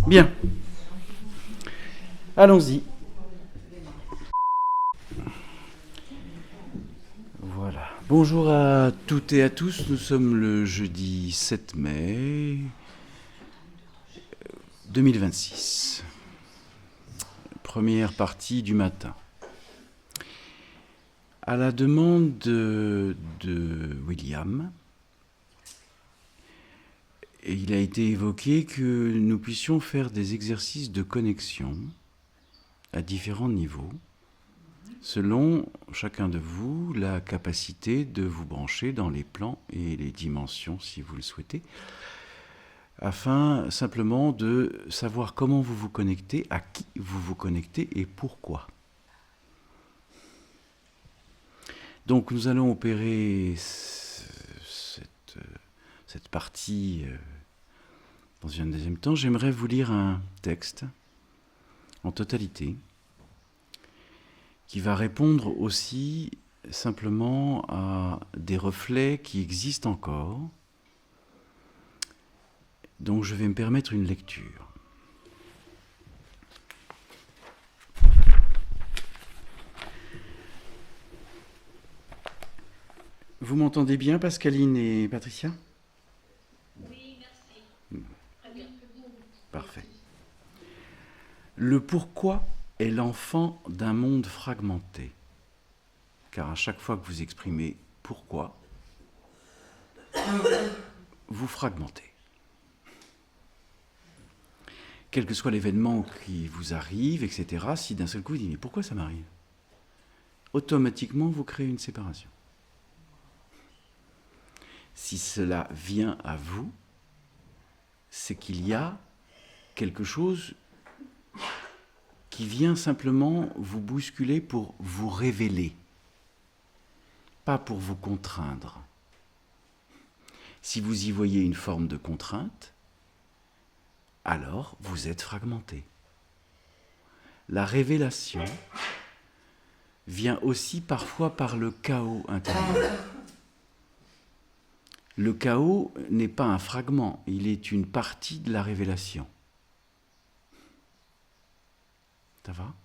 Bien. Allons-y. Voilà. Bonjour à toutes et à tous. Nous sommes le jeudi 7 mai 2026. Première partie du matin. À la demande de William, il a été évoqué que nous puissions faire des exercices de connexion à différents niveaux, selon chacun de vous la capacité de vous brancher dans les plans et les dimensions si vous le souhaitez, afin simplement de savoir comment vous vous connectez, à qui vous vous connectez et pourquoi. Donc nous allons opérer cette partie dans un deuxième temps. J'aimerais vous lire un texte en totalité qui va répondre aussi simplement à des reflets qui existent encore. Donc je vais me permettre une lecture. Vous m'entendez bien, Pascaline et Patricia ? Oui, merci. Très bien. Parfait. Le pourquoi est l'enfant d'un monde fragmenté. Car à chaque fois que vous exprimez pourquoi, vous fragmentez. Quel que soit l'événement qui vous arrive, etc., si d'un seul coup vous dites « mais pourquoi ça m'arrive ?» automatiquement vous créez une séparation. Si cela vient à vous, c'est qu'il y a quelque chose qui vient simplement vous bousculer pour vous révéler, pas pour vous contraindre. Si vous y voyez une forme de contrainte, alors vous êtes fragmenté. La révélation vient aussi parfois par le chaos intérieur. Le chaos n'est pas un fragment, il est une partie de la révélation. Ça va ?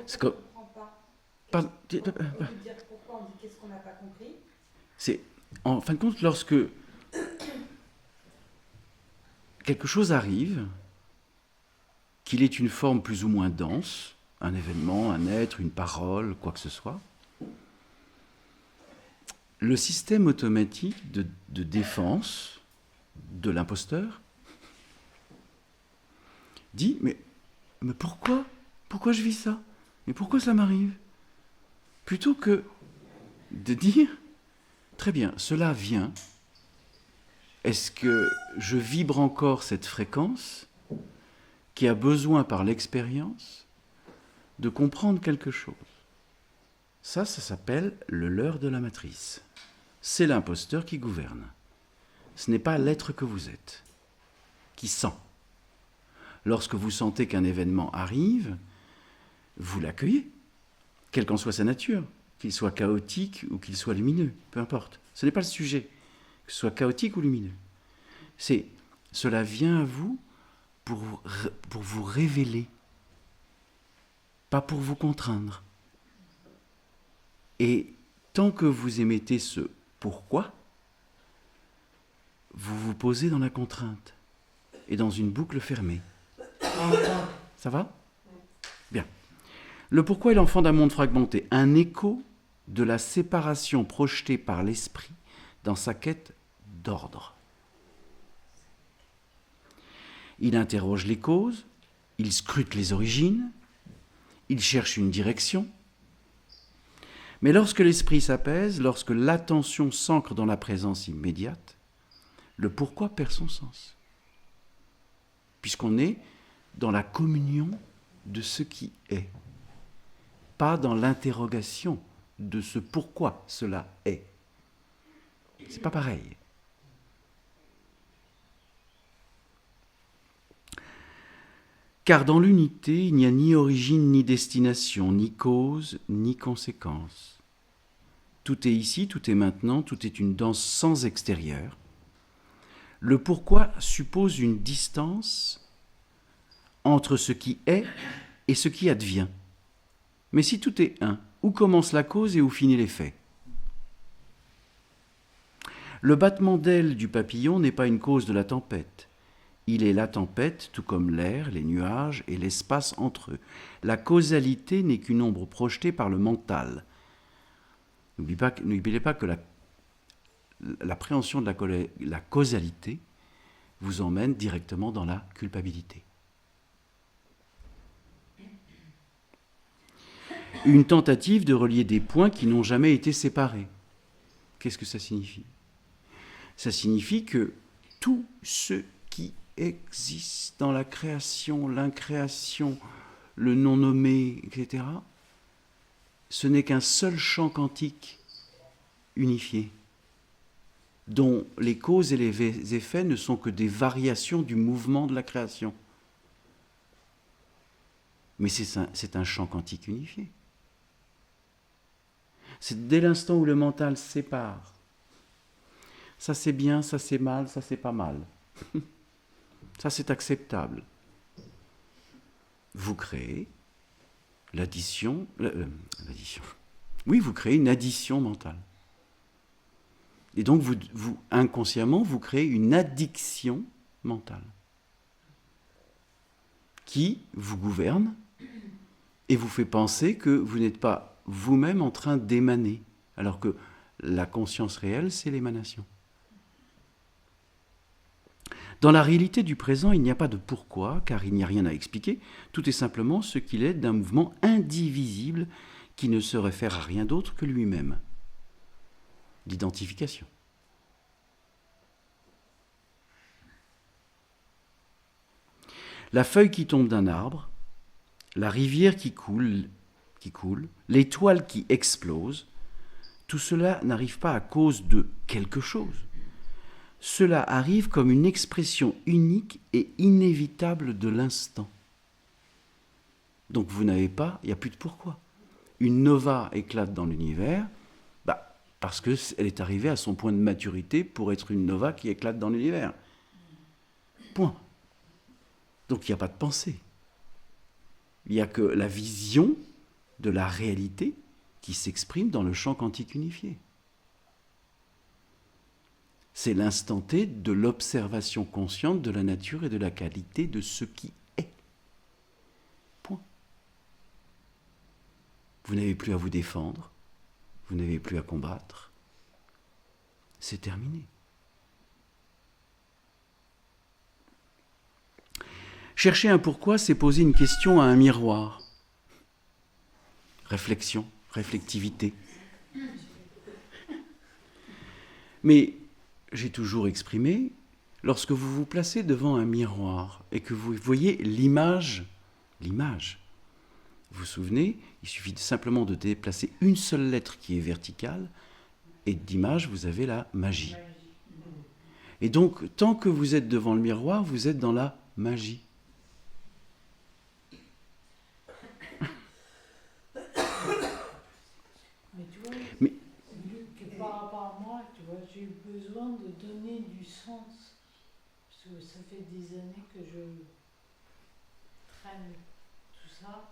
C'est comme... On ne comprend pas. On peut dire pourquoi, on dit qu'est-ce qu'on n'a pas compris. C'est, en fin de compte, lorsque quelque chose arrive, qu'il ait une forme plus ou moins dense, un événement, un être, une parole, quoi que ce soit, le système automatique de défense de l'imposteur dit mais pourquoi je vis ça ? Mais pourquoi ça m'arrive ? Plutôt que de dire très bien, cela vient. Est-ce que je vibre encore cette fréquence qui a besoin par l'expérience de comprendre quelque chose ? Ça s'appelle le leurre de la matrice. C'est l'imposteur qui gouverne. Ce n'est pas l'être que vous êtes, qui sent. Lorsque vous sentez qu'un événement arrive, vous l'accueillez, quelle qu'en soit sa nature, qu'il soit chaotique ou qu'il soit lumineux, peu importe. Ce n'est pas le sujet, que ce soit chaotique ou lumineux. Cela vient à vous pour vous révéler, pas pour vous contraindre. Et tant que vous émettez ce « pourquoi », vous vous posez dans la contrainte et dans une boucle fermée. Ça va ? Bien. Le pourquoi est l'enfant d'un monde fragmenté, un écho de la séparation projetée par l'esprit dans sa quête d'ordre. Il interroge les causes, il scrute les origines, il cherche une direction. Mais lorsque l'esprit s'apaise, lorsque l'attention s'ancre dans la présence immédiate, le pourquoi perd son sens. Puisqu'on est dans la communion de ce qui est, pas dans l'interrogation de ce pourquoi cela est. C'est pas pareil. Car dans l'unité, il n'y a ni origine, ni destination, ni cause, ni conséquence. Tout est ici, tout est maintenant, tout est une danse sans extérieur. Le pourquoi suppose une distance entre ce qui est et ce qui advient. Mais si tout est un, où commence la cause et où finit l'effet? Le battement d'ailes du papillon n'est pas une cause de la tempête. Il est la tempête, tout comme l'air, les nuages et l'espace entre eux. La causalité n'est qu'une ombre projetée par le mental. N'oubliez pas que l'appréhension de la causalité vous emmène directement dans la culpabilité. Une tentative de relier des points qui n'ont jamais été séparés. Qu'est-ce que ça signifie? Ça signifie que tout ce qui existe dans la création, l'incréation, le non-nommé, etc., ce n'est qu'un seul champ quantique unifié, dont les causes et les effets ne sont que des variations du mouvement de la création. Mais c'est un champ quantique unifié. C'est dès l'instant où le mental sépare. Ça c'est bien, ça c'est mal, ça c'est pas mal. Ça c'est acceptable. Vous créez l'addition. Oui, vous créez une addition mentale. Et donc, vous inconsciemment, vous créez une addiction mentale qui vous gouverne et vous fait penser que vous n'êtes pas vous-même en train d'émaner, alors que la conscience réelle, c'est l'émanation. Dans la réalité du présent, il n'y a pas de pourquoi, car il n'y a rien à expliquer. Tout est simplement ce qu'il est d'un mouvement indivisible qui ne se réfère à rien d'autre que lui-même. L'identification. La feuille qui tombe d'un arbre, la rivière qui coule, l'étoile qui explose, tout cela n'arrive pas à cause de quelque chose. Cela arrive comme une expression unique et inévitable de l'instant. Donc vous n'avez pas, il n'y a plus de pourquoi. Une nova éclate dans l'univers, parce qu'elle est arrivée à son point de maturité pour être une nova qui éclate dans l'univers. Point. Donc il n'y a pas de pensée. Il n'y a que la vision de la réalité qui s'exprime dans le champ quantique unifié. C'est l'instant T de l'observation consciente de la nature et de la qualité de ce qui est. Point. Vous n'avez plus à vous défendre, vous n'avez plus à combattre. C'est terminé. Chercher un pourquoi, c'est poser une question à un miroir. Réflexion, réflectivité. Mais j'ai toujours exprimé, lorsque vous vous placez devant un miroir et que vous voyez l'image, vous vous souvenez, il suffit simplement de déplacer une seule lettre qui est verticale et d'image, vous avez la magie. Et donc, tant que vous êtes devant le miroir, vous êtes dans la magie. Mais tu vois, Mais que par rapport à moi, tu vois, j'ai eu besoin de donner du sens. Parce que ça fait des années que je traîne tout ça.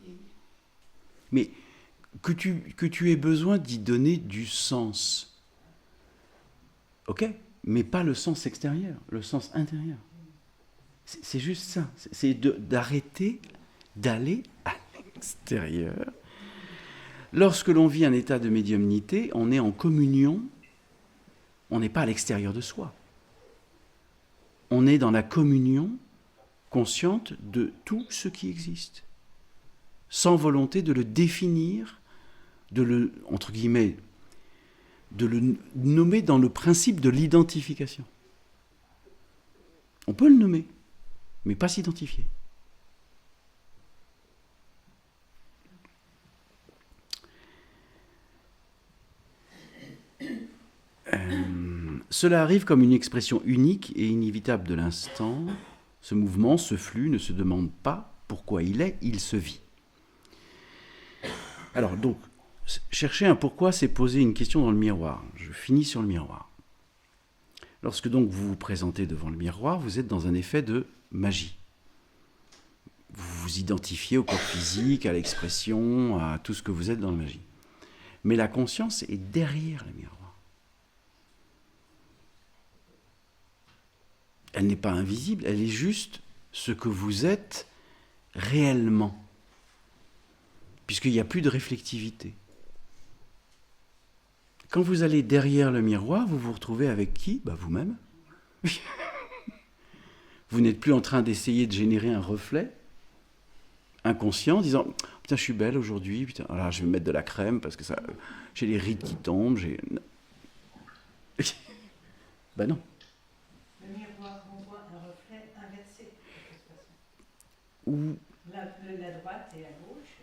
Et... Mais que tu aies besoin d'y donner du sens. Ok, mais pas le sens extérieur, le sens intérieur. C'est juste ça. C'est d'arrêter d'aller à l'extérieur. Lorsque l'on vit un état de médiumnité, on est en communion, on n'est pas à l'extérieur de soi. On est dans la communion consciente de tout ce qui existe, sans volonté de le définir, de le, entre guillemets, de le nommer dans le principe de l'identification. On peut le nommer, mais pas s'identifier. Cela arrive comme une expression unique et inévitable de l'instant. Ce mouvement, ce flux ne se demande pas pourquoi il est, il se vit. Alors donc, chercher un pourquoi, c'est poser une question dans le miroir. Je finis sur le miroir. Lorsque donc vous vous présentez devant le miroir, vous êtes dans un effet de magie. Vous vous identifiez au corps physique, à l'expression, à tout ce que vous êtes dans la magie. Mais la conscience est derrière le miroir. Elle n'est pas invisible, elle est juste ce que vous êtes réellement. Puisqu'il n'y a plus de réflectivité. Quand vous allez derrière le miroir, vous vous retrouvez avec qui ? Vous-même. Vous n'êtes plus en train d'essayer de générer un reflet inconscient, en disant « Putain, je suis belle aujourd'hui, putain, alors je vais mettre de la crème parce que ça, j'ai les rides qui tombent, j'ai... » Non. Le miroir renvoie un reflet inversé, de toute façon. Ou... La droite et la gauche.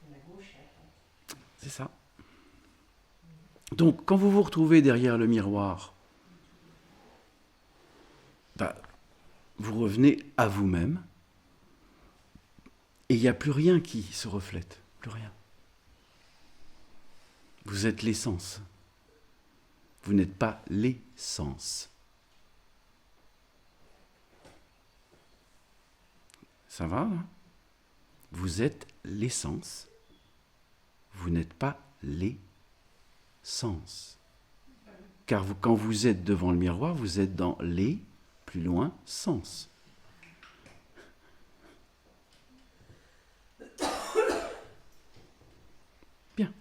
Et la gauche et la droite. C'est ça. Donc, quand vous vous retrouvez derrière le miroir, vous revenez à vous-même, et il n'y a plus rien qui se reflète, plus rien. Vous êtes l'essence. Vous n'êtes pas l'essence. Ça va, là ? Vous êtes l'essence. Vous n'êtes pas l'essence. Car quand vous êtes devant le miroir, vous êtes dans les, plus loin, sens. Bien.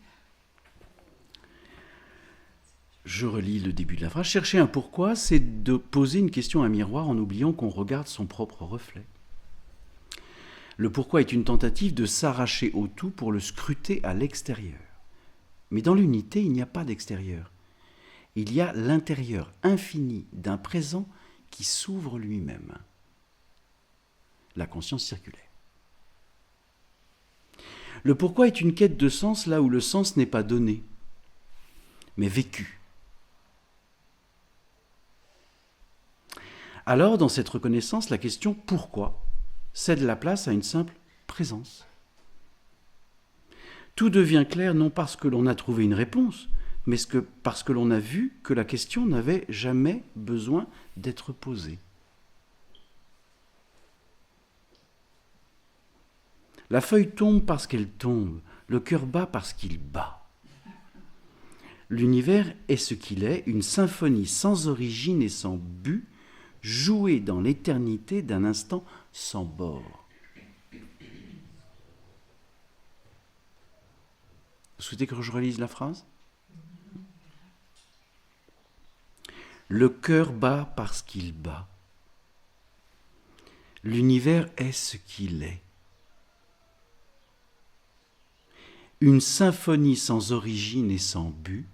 Je relis le début de la phrase. Chercher un pourquoi, c'est de poser une question à un miroir en oubliant qu'on regarde son propre reflet. Le pourquoi est une tentative de s'arracher au tout pour le scruter à l'extérieur. Mais dans l'unité, il n'y a pas d'extérieur. Il y a l'intérieur infini d'un présent qui s'ouvre lui-même. La conscience circulaire. Le pourquoi est une quête de sens là où le sens n'est pas donné, mais vécu. Alors, dans cette reconnaissance, la question « pourquoi ?» cède la place à une simple présence. Tout devient clair non parce que l'on a trouvé une réponse, mais parce que l'on a vu que la question n'avait jamais besoin d'être posée. La feuille tombe parce qu'elle tombe, le cœur bat parce qu'il bat. L'univers est ce qu'il est, une symphonie sans origine et sans but, jouée dans l'éternité d'un instant sans bord. Vous souhaitez que je relise la phrase ? Le cœur bat parce qu'il bat. L'univers est ce qu'il est. Une symphonie sans origine et sans but.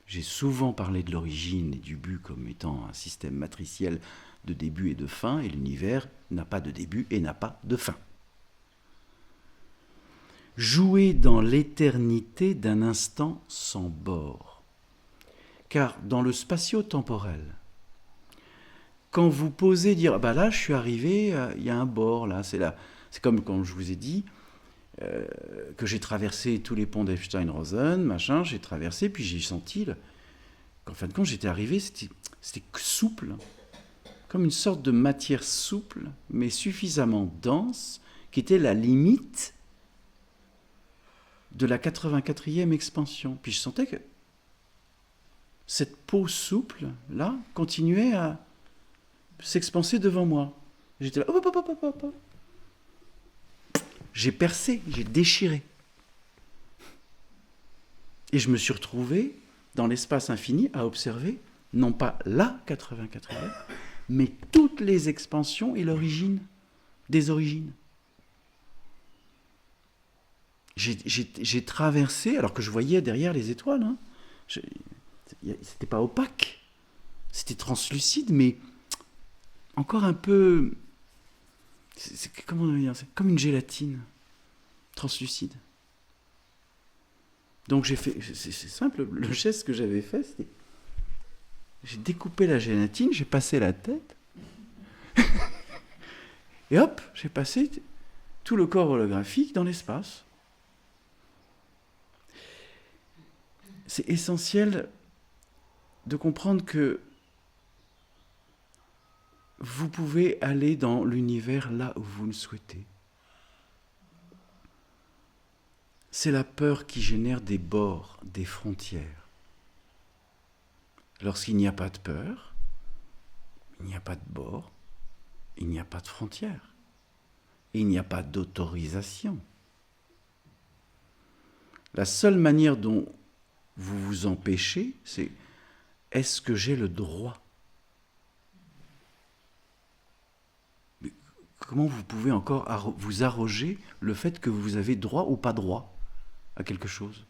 J'ai souvent parlé de l'origine et du but comme étant un système matriciel de début et de fin, et l'univers n'a pas de début et n'a pas de fin. Jouer dans l'éternité d'un instant sans bord. Car dans le spatio-temporel, quand vous posez dire là je suis arrivé, il y a un bord là, c'est comme quand je vous ai dit que j'ai traversé tous les ponts d'Epstein-Rosen, machin, j'ai traversé, puis j'ai senti qu'en fin de compte j'étais arrivé, c'était souple, comme une sorte de matière souple, mais suffisamment dense, qui était la limite de la 84e expansion. Puis je sentais que cette peau souple, là, continuait à s'expanser devant moi. J'étais là, hop, hop, hop, hop, hop. J'ai percé, j'ai déchiré. Et je me suis retrouvé dans l'espace infini à observer, non pas la 84e, mais toutes les expansions et l'origine des origines. J'ai traversé, alors que je voyais derrière les étoiles, hein, c'était pas opaque, c'était translucide, mais encore un peu... comment dire, c'est comme une gélatine translucide. Donc j'ai fait, c'est simple, le geste que j'avais fait, c'était, j'ai découpé la gélatine, j'ai passé la tête, et hop, j'ai passé tout le corps holographique dans l'espace. C'est essentiel de comprendre que vous pouvez aller dans l'univers là où vous le souhaitez. C'est la peur qui génère des bords, des frontières. Lorsqu'il n'y a pas de peur, il n'y a pas de bord, il n'y a pas de frontières, il n'y a pas d'autorisation. La seule manière dont vous vous empêchez, c'est est-ce que j'ai le droit ? Mais comment vous pouvez encore vous arroger le fait que vous avez droit ou pas droit à quelque chose ?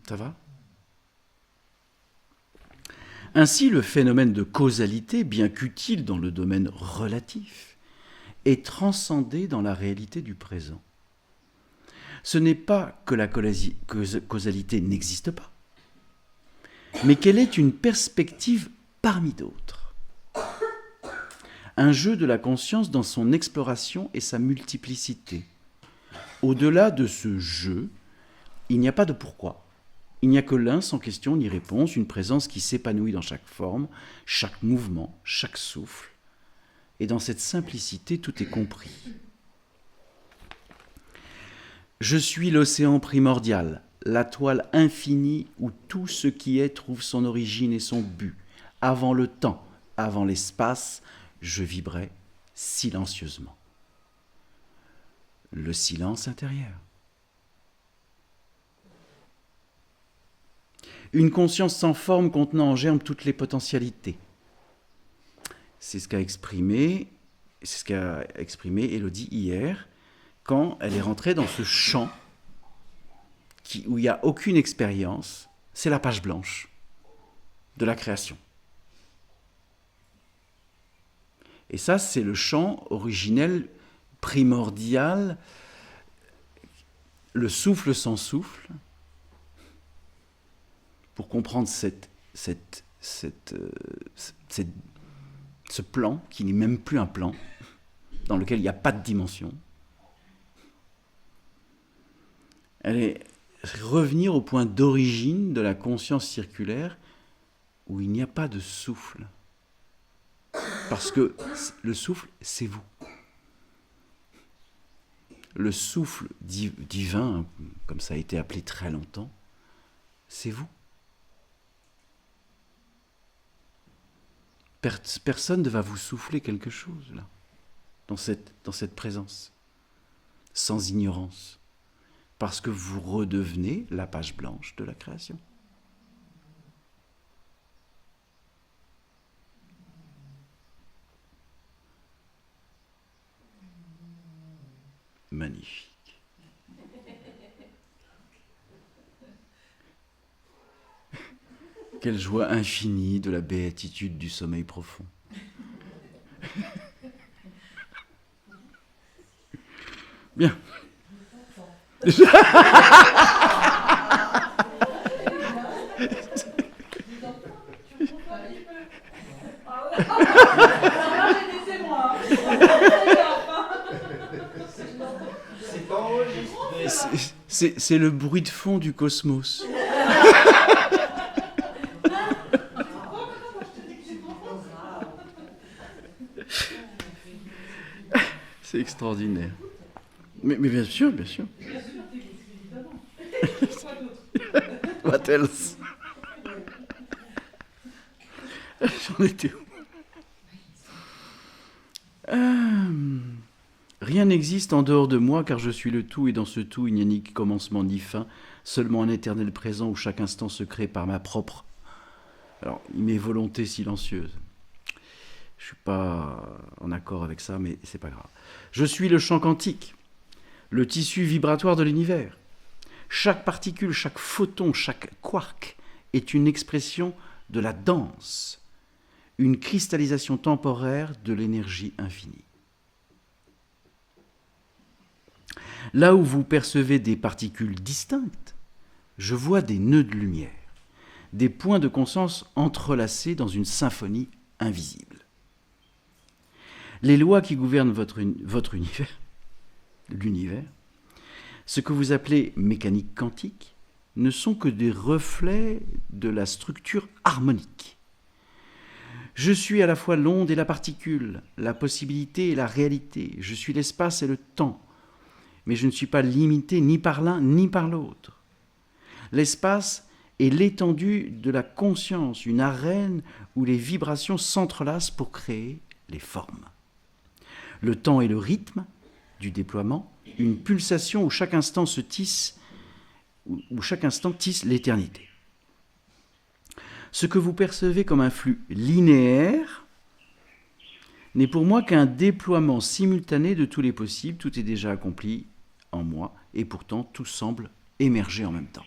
Ça va ? Ainsi, le phénomène de causalité, bien qu'utile dans le domaine relatif, est transcendé dans la réalité du présent. Ce n'est pas que la causalité n'existe pas, mais qu'elle est une perspective parmi d'autres. Un jeu de la conscience dans son exploration et sa multiplicité. Au-delà de ce jeu, il n'y a pas de pourquoi. Il n'y a que l'un sans question ni réponse, une présence qui s'épanouit dans chaque forme, chaque mouvement, chaque souffle. Et dans cette simplicité, tout est compris. Je suis l'océan primordial, la toile infinie où tout ce qui est trouve son origine et son but. Avant le temps, avant l'espace, je vibrais silencieusement. Le silence intérieur. Une conscience sans forme contenant en germe toutes les potentialités. C'est ce qu'a exprimé Élodie hier, quand elle est rentrée dans ce champ où il n'y a aucune expérience, c'est la page blanche de la création. Et ça, c'est le champ originel, primordial, le souffle sans souffle. Pour comprendre ce plan, qui n'est même plus un plan, dans lequel il n'y a pas de dimension, elle est revenir au point d'origine de la conscience circulaire où il n'y a pas de souffle. Parce que le souffle, c'est vous. Le souffle divin, comme ça a été appelé très longtemps, c'est vous. Personne ne va vous souffler quelque chose, là, dans cette présence, sans ignorance, parce que vous redevenez la page blanche de la création. Magnifique. Quelle joie infinie de la béatitude du sommeil profond. Bien. C'est le bruit de fond du cosmos. C'est extraordinaire. Mais bien sûr, bien sûr. What else? J'en étais où? Rien n'existe en dehors de moi, car je suis le tout, et dans ce tout, il n'y a ni commencement ni fin, seulement un éternel présent où chaque instant se crée par ma propre... Alors, mes volontés silencieuses. Je ne suis pas en accord avec ça, mais c'est pas grave. Je suis le champ quantique, le tissu vibratoire de l'univers. Chaque particule, chaque photon, chaque quark est une expression de la danse, une cristallisation temporaire de l'énergie infinie. Là où vous percevez des particules distinctes, je vois des nœuds de lumière, des points de conscience entrelacés dans une symphonie invisible. Les lois qui gouvernent votre univers, l'univers, ce que vous appelez mécanique quantique, ne sont que des reflets de la structure harmonique. Je suis à la fois l'onde et la particule, la possibilité et la réalité. Je suis l'espace et le temps. Mais je ne suis pas limité ni par l'un ni par l'autre. L'espace est l'étendue de la conscience, une arène où les vibrations s'entrelacent pour créer les formes. Le temps est le rythme du déploiement, une pulsation où chaque instant se tisse, où chaque instant tisse l'éternité. Ce que vous percevez comme un flux linéaire n'est pour moi qu'un déploiement simultané de tous les possibles. Tout est déjà accompli en moi et pourtant tout semble émerger en même temps.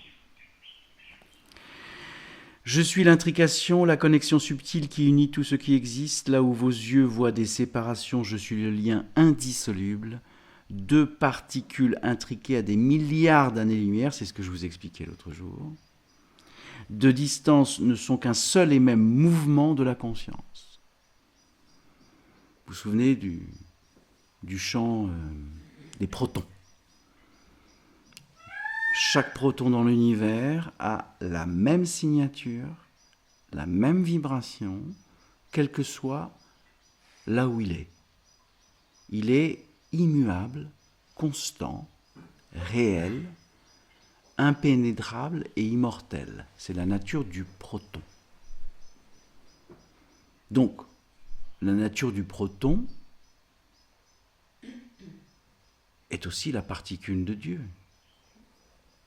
Je suis l'intrication, la connexion subtile qui unit tout ce qui existe. Là où vos yeux voient des séparations, je suis le lien indissoluble. Deux particules intriquées à des milliards d'années-lumière, c'est ce que je vous expliquais l'autre jour. De distance ne sont qu'un seul et même mouvement de la conscience. Vous vous souvenez du chant des protons. Chaque proton dans l'univers a la même signature, la même vibration, quel que soit là où il est. Il est immuable, constant, réel, impénétrable et immortel. C'est la nature du proton. Donc, la nature du proton est aussi la particule de Dieu.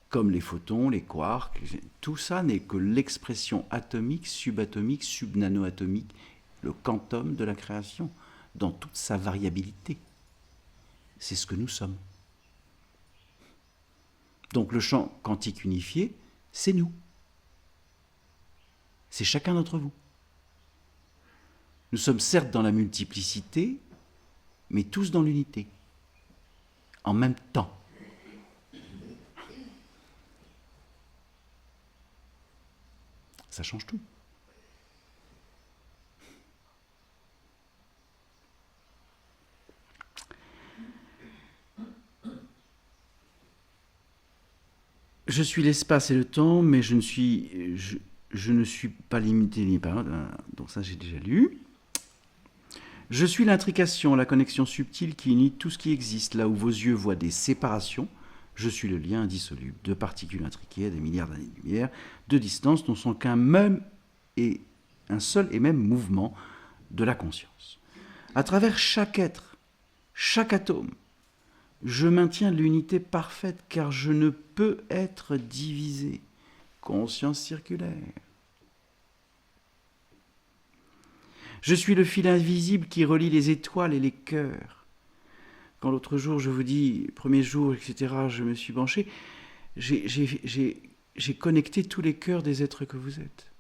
Comme les photons, les quarks, tout ça n'est que l'expression atomique, subatomique, subnanoatomique, le quantum de la création, dans toute sa variabilité. C'est ce que nous sommes. Donc le champ quantique unifié, c'est nous. C'est chacun d'entre vous. Nous sommes certes dans la multiplicité, mais tous dans l'unité, en même temps. Ça change tout. Je suis l'espace et le temps, mais je ne suis pas limité ni par... Donc ça, j'ai déjà lu. Je suis l'intrication, la connexion subtile qui unit tout ce qui existe. Là où vos yeux voient des séparations, je suis le lien indissoluble. Deux particules intriquées à des milliards d'années-lumière, de distance, ne sont qu'un même et un seul et même mouvement de la conscience. À travers chaque être, chaque atome, je maintiens l'unité parfaite car je ne peux être divisé. Conscience circulaire. Je suis le fil invisible qui relie les étoiles et les cœurs. Quand l'autre jour, je vous dis, premier jour, etc., je me suis penché, j'ai connecté tous les cœurs des êtres que vous êtes.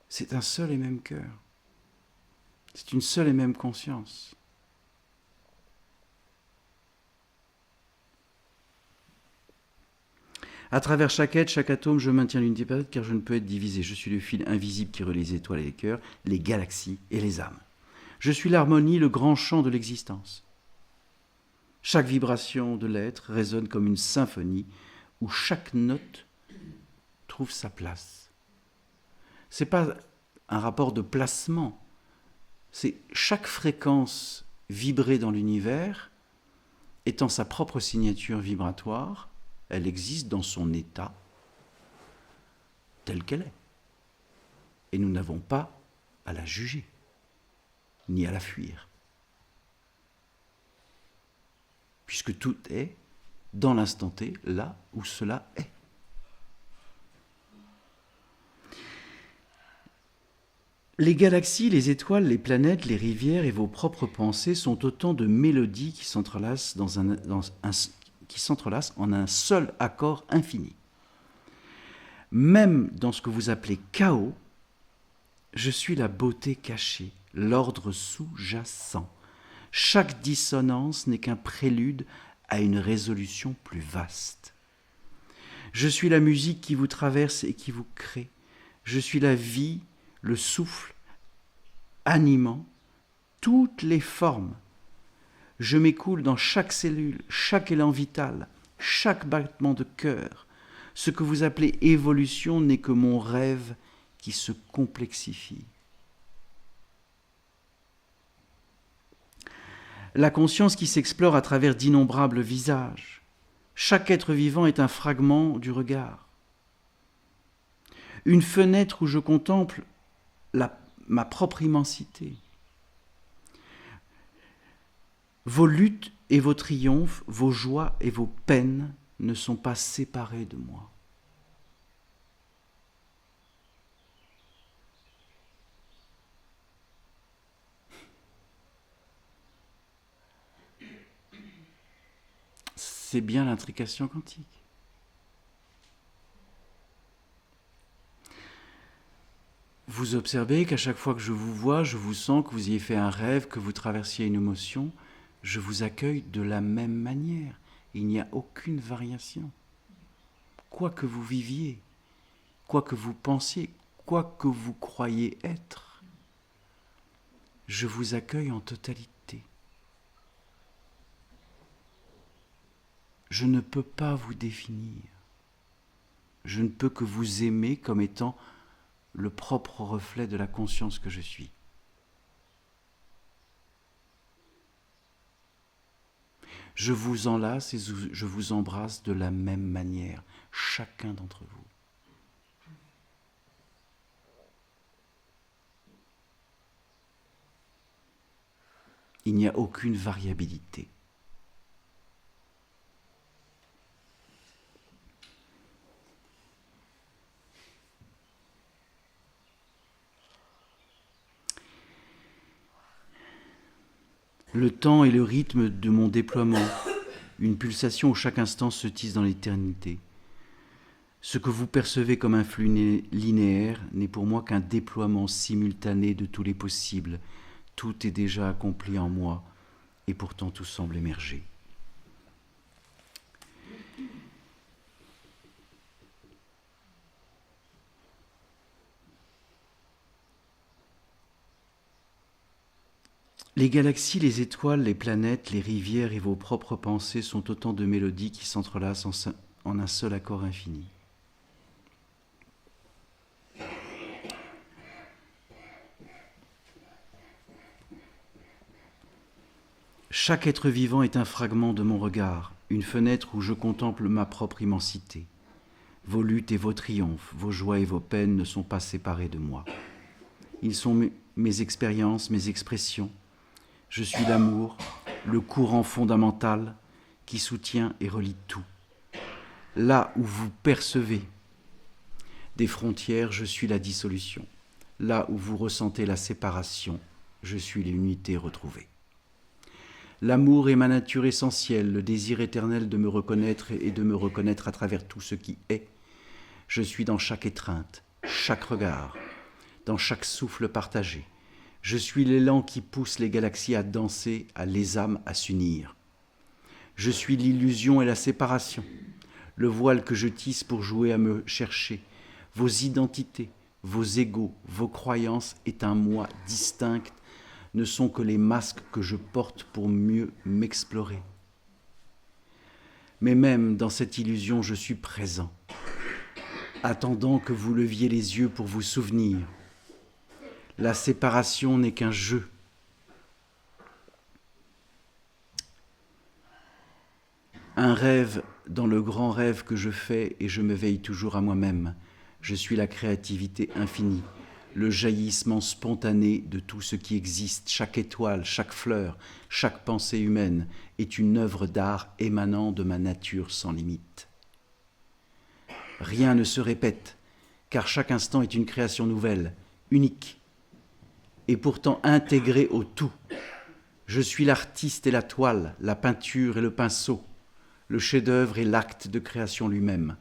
C'est un seul et même cœur. C'est une seule et même conscience. À travers chaque être, chaque atome, je maintiens l'unité parfaite car je ne peux être divisé. Je suis le fil invisible qui relie les étoiles et les cœurs, les galaxies et les âmes. Je suis l'harmonie, le grand chant de l'existence. Chaque vibration de l'être résonne comme une symphonie où chaque note trouve sa place. Ce n'est pas un rapport de placement, c'est chaque fréquence vibrée dans l'univers étant sa propre signature vibratoire. Elle existe dans son état tel qu'elle est. Et nous n'avons pas à la juger, ni à la fuir. Puisque tout est dans l'instant T, là où cela est. Les galaxies, les étoiles, les planètes, les rivières et vos propres pensées sont autant de mélodies qui s'entrelacent en un seul accord infini. Même dans ce que vous appelez chaos, je suis la beauté cachée, l'ordre sous-jacent. Chaque dissonance n'est qu'un prélude à une résolution plus vaste. Je suis la musique qui vous traverse et qui vous crée. Je suis la vie, le souffle, animant toutes les formes. Je m'écoule dans chaque cellule, chaque élan vital, chaque battement de cœur. Ce que vous appelez évolution n'est que mon rêve qui se complexifie. La conscience qui s'explore à travers d'innombrables visages. Chaque être vivant est un fragment du regard. Une fenêtre où je contemple ma propre immensité. Vos luttes et vos triomphes, vos joies et vos peines ne sont pas séparés de moi. C'est bien l'intrication quantique. Vous observez qu'à chaque fois que je vous vois, je vous sens, que vous ayez fait un rêve, que vous traversiez une émotion, je vous accueille de la même manière. Il n'y a aucune variation. Quoi que vous viviez, quoi que vous pensiez, quoi que vous croyez être, je vous accueille en totalité. Je ne peux pas vous définir. Je ne peux que vous aimer comme étant le propre reflet de la conscience que je suis. Je vous enlace et je vous embrasse de la même manière, chacun d'entre vous. Il n'y a aucune variabilité. Le temps est le rythme de mon déploiement, une pulsation où chaque instant se tisse dans l'éternité. Ce que vous percevez comme un flux linéaire n'est pour moi qu'un déploiement simultané de tous les possibles. Tout est déjà accompli en moi et pourtant tout semble émerger. Les galaxies, les étoiles, les planètes, les rivières et vos propres pensées sont autant de mélodies qui s'entrelacent en un seul accord infini. Chaque être vivant est un fragment de mon regard, une fenêtre où je contemple ma propre immensité. Vos luttes et vos triomphes, vos joies et vos peines ne sont pas séparés de moi. Ils sont mes expériences, mes expressions. Je suis l'amour, le courant fondamental qui soutient et relie tout. Là où vous percevez des frontières, je suis la dissolution. Là où vous ressentez la séparation, je suis l'unité retrouvée. L'amour est ma nature essentielle, le désir éternel de me reconnaître et de me reconnaître à travers tout ce qui est. Je suis dans chaque étreinte, chaque regard, dans chaque souffle partagé. Je suis l'élan qui pousse les galaxies à danser, les âmes à s'unir. Je suis l'illusion et la séparation, le voile que je tisse pour jouer à me chercher. Vos identités, vos égos, vos croyances est un moi distinct, ne sont que les masques que je porte pour mieux m'explorer. Mais même dans cette illusion, je suis présent, attendant que vous leviez les yeux pour vous souvenir. La séparation n'est qu'un jeu. Un rêve dans le grand rêve que je fais et je me veille toujours à moi-même. Je suis la créativité infinie, le jaillissement spontané de tout ce qui existe. Chaque étoile, chaque fleur, chaque pensée humaine est une œuvre d'art émanant de ma nature sans limite. Rien ne se répète, car chaque instant est une création nouvelle, unique, et pourtant intégrée au tout. Je suis l'artiste et la toile, la peinture et le pinceau, le chef-d'œuvre et l'acte de création lui-même.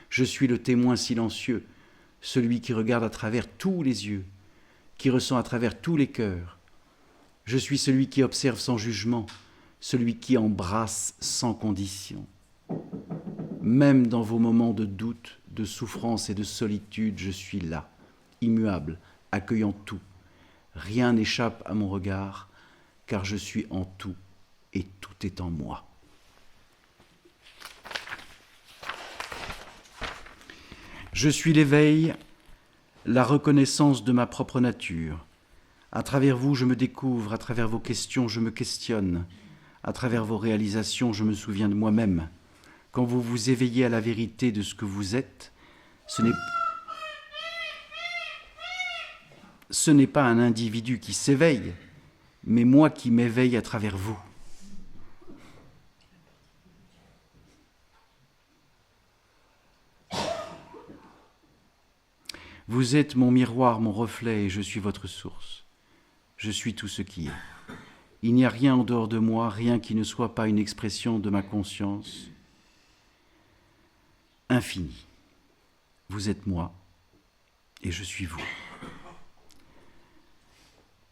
Je suis le témoin silencieux, celui qui regarde à travers tous les yeux, qui ressent à travers tous les cœurs. Je suis celui qui observe sans jugement, celui qui embrasse sans condition. Même dans vos moments de doute, de souffrance et de solitude, je suis là, immuable, accueillant tout. Rien n'échappe à mon regard, car je suis en tout et tout est en moi. Je suis l'éveil, la reconnaissance de ma propre nature. À travers vous, je me découvre, à travers vos questions, je me questionne. À travers vos réalisations, je me souviens de moi-même. Quand vous vous éveillez à la vérité de ce que vous êtes, ce n'est pas un individu qui s'éveille, mais moi qui m'éveille à travers vous. Vous êtes mon miroir, mon reflet, et je suis votre source. Je suis tout ce qui est. Il n'y a rien en dehors de moi, rien qui ne soit pas une expression de ma conscience infinie. Vous êtes moi, et je suis vous.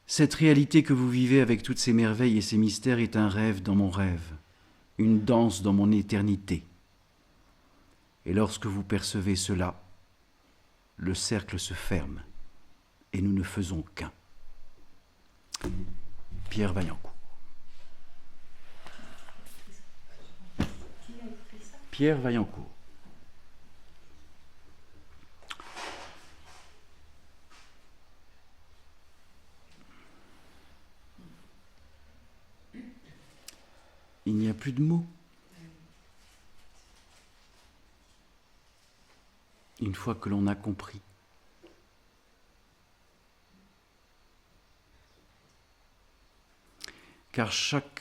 Cette réalité que vous vivez avec toutes ces merveilles et ces mystères est un rêve dans mon rêve, une danse dans mon éternité. Et lorsque vous percevez cela, le cercle se ferme et nous ne faisons qu'un. Pierre Vaillancourt. Pierre Vaillancourt. Il n'y a plus de mots. Une fois que l'on a compris. Car chaque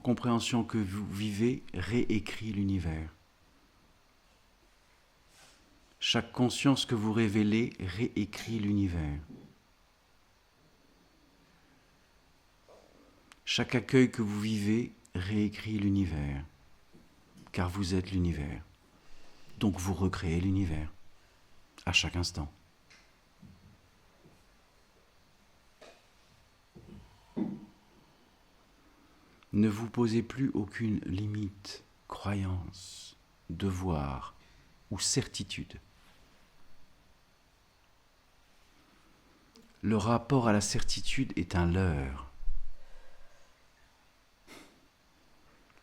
compréhension que vous vivez réécrit l'univers. Chaque conscience que vous révélez réécrit l'univers. Chaque accueil que vous vivez réécrit l'univers, car vous êtes l'univers. Donc vous recréez l'univers, à chaque instant. Ne vous posez plus aucune limite, croyance, devoir ou certitude. Le rapport à la certitude est un leurre.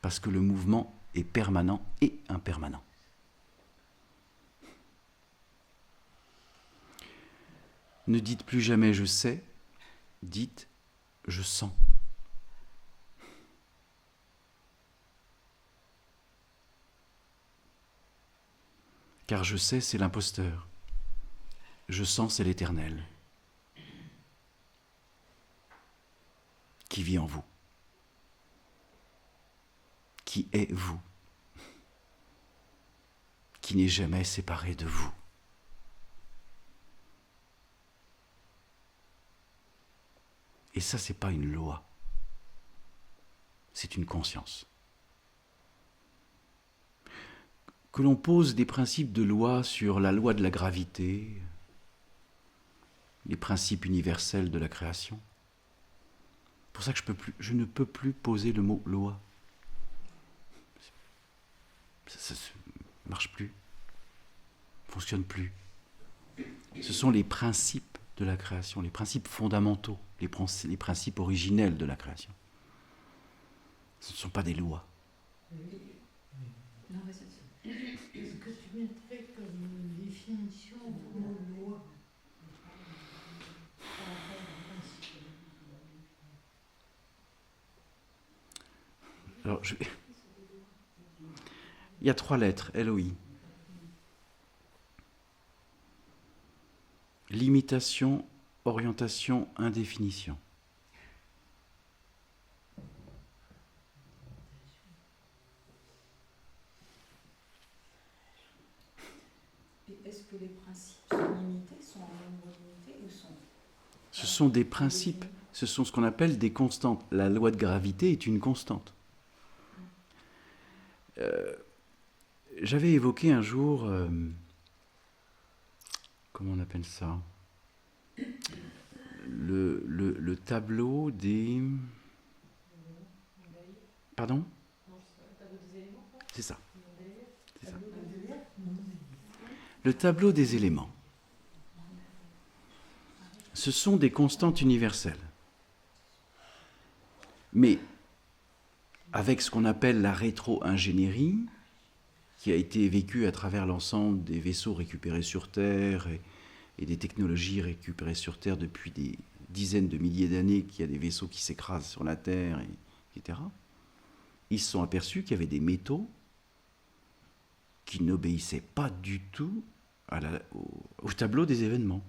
Parce que le mouvement est permanent et impermanent. Ne dites plus jamais « je sais », dites « je sens ». Car je sais, c'est l'imposteur. Je sens, c'est l'éternel qui vit en vous. Qui est vous, qui n'est jamais séparé de vous. Et ça, c'est pas une loi, c'est une conscience. Que l'on pose des principes de loi sur la loi de la gravité, les principes universels de la création. C'est pour ça que je ne peux plus poser le mot loi. Ça ne marche plus, ne fonctionne plus. Ce sont les principes de la création, les principes fondamentaux, les principes originels de la création. Ce ne sont pas des lois. Est-ce que tu mettrais comme définition le mot loi par rapport au principe? Alors, il y a 3 lettres, LOI. Limitation, orientation, indéfinition. Et est-ce que les principes sont limités, sont en nombre limité ou sont... Ce sont des principes, ce sont ce qu'on appelle des constantes. La loi de gravité est une constante. J'avais évoqué un jour, comment on appelle ça, le tableau des... Pardon ? C'est ça. C'est ça. Le tableau des éléments. Ce sont des constantes universelles. Mais avec ce qu'on appelle la rétro-ingénierie, qui a été vécu à travers l'ensemble des vaisseaux récupérés sur Terre et des technologies récupérées sur Terre depuis des dizaines de milliers d'années, qu'il y a des vaisseaux qui s'écrasent sur la Terre, etc. Ils se sont aperçus qu'il y avait des métaux qui n'obéissaient pas du tout au tableau des événements.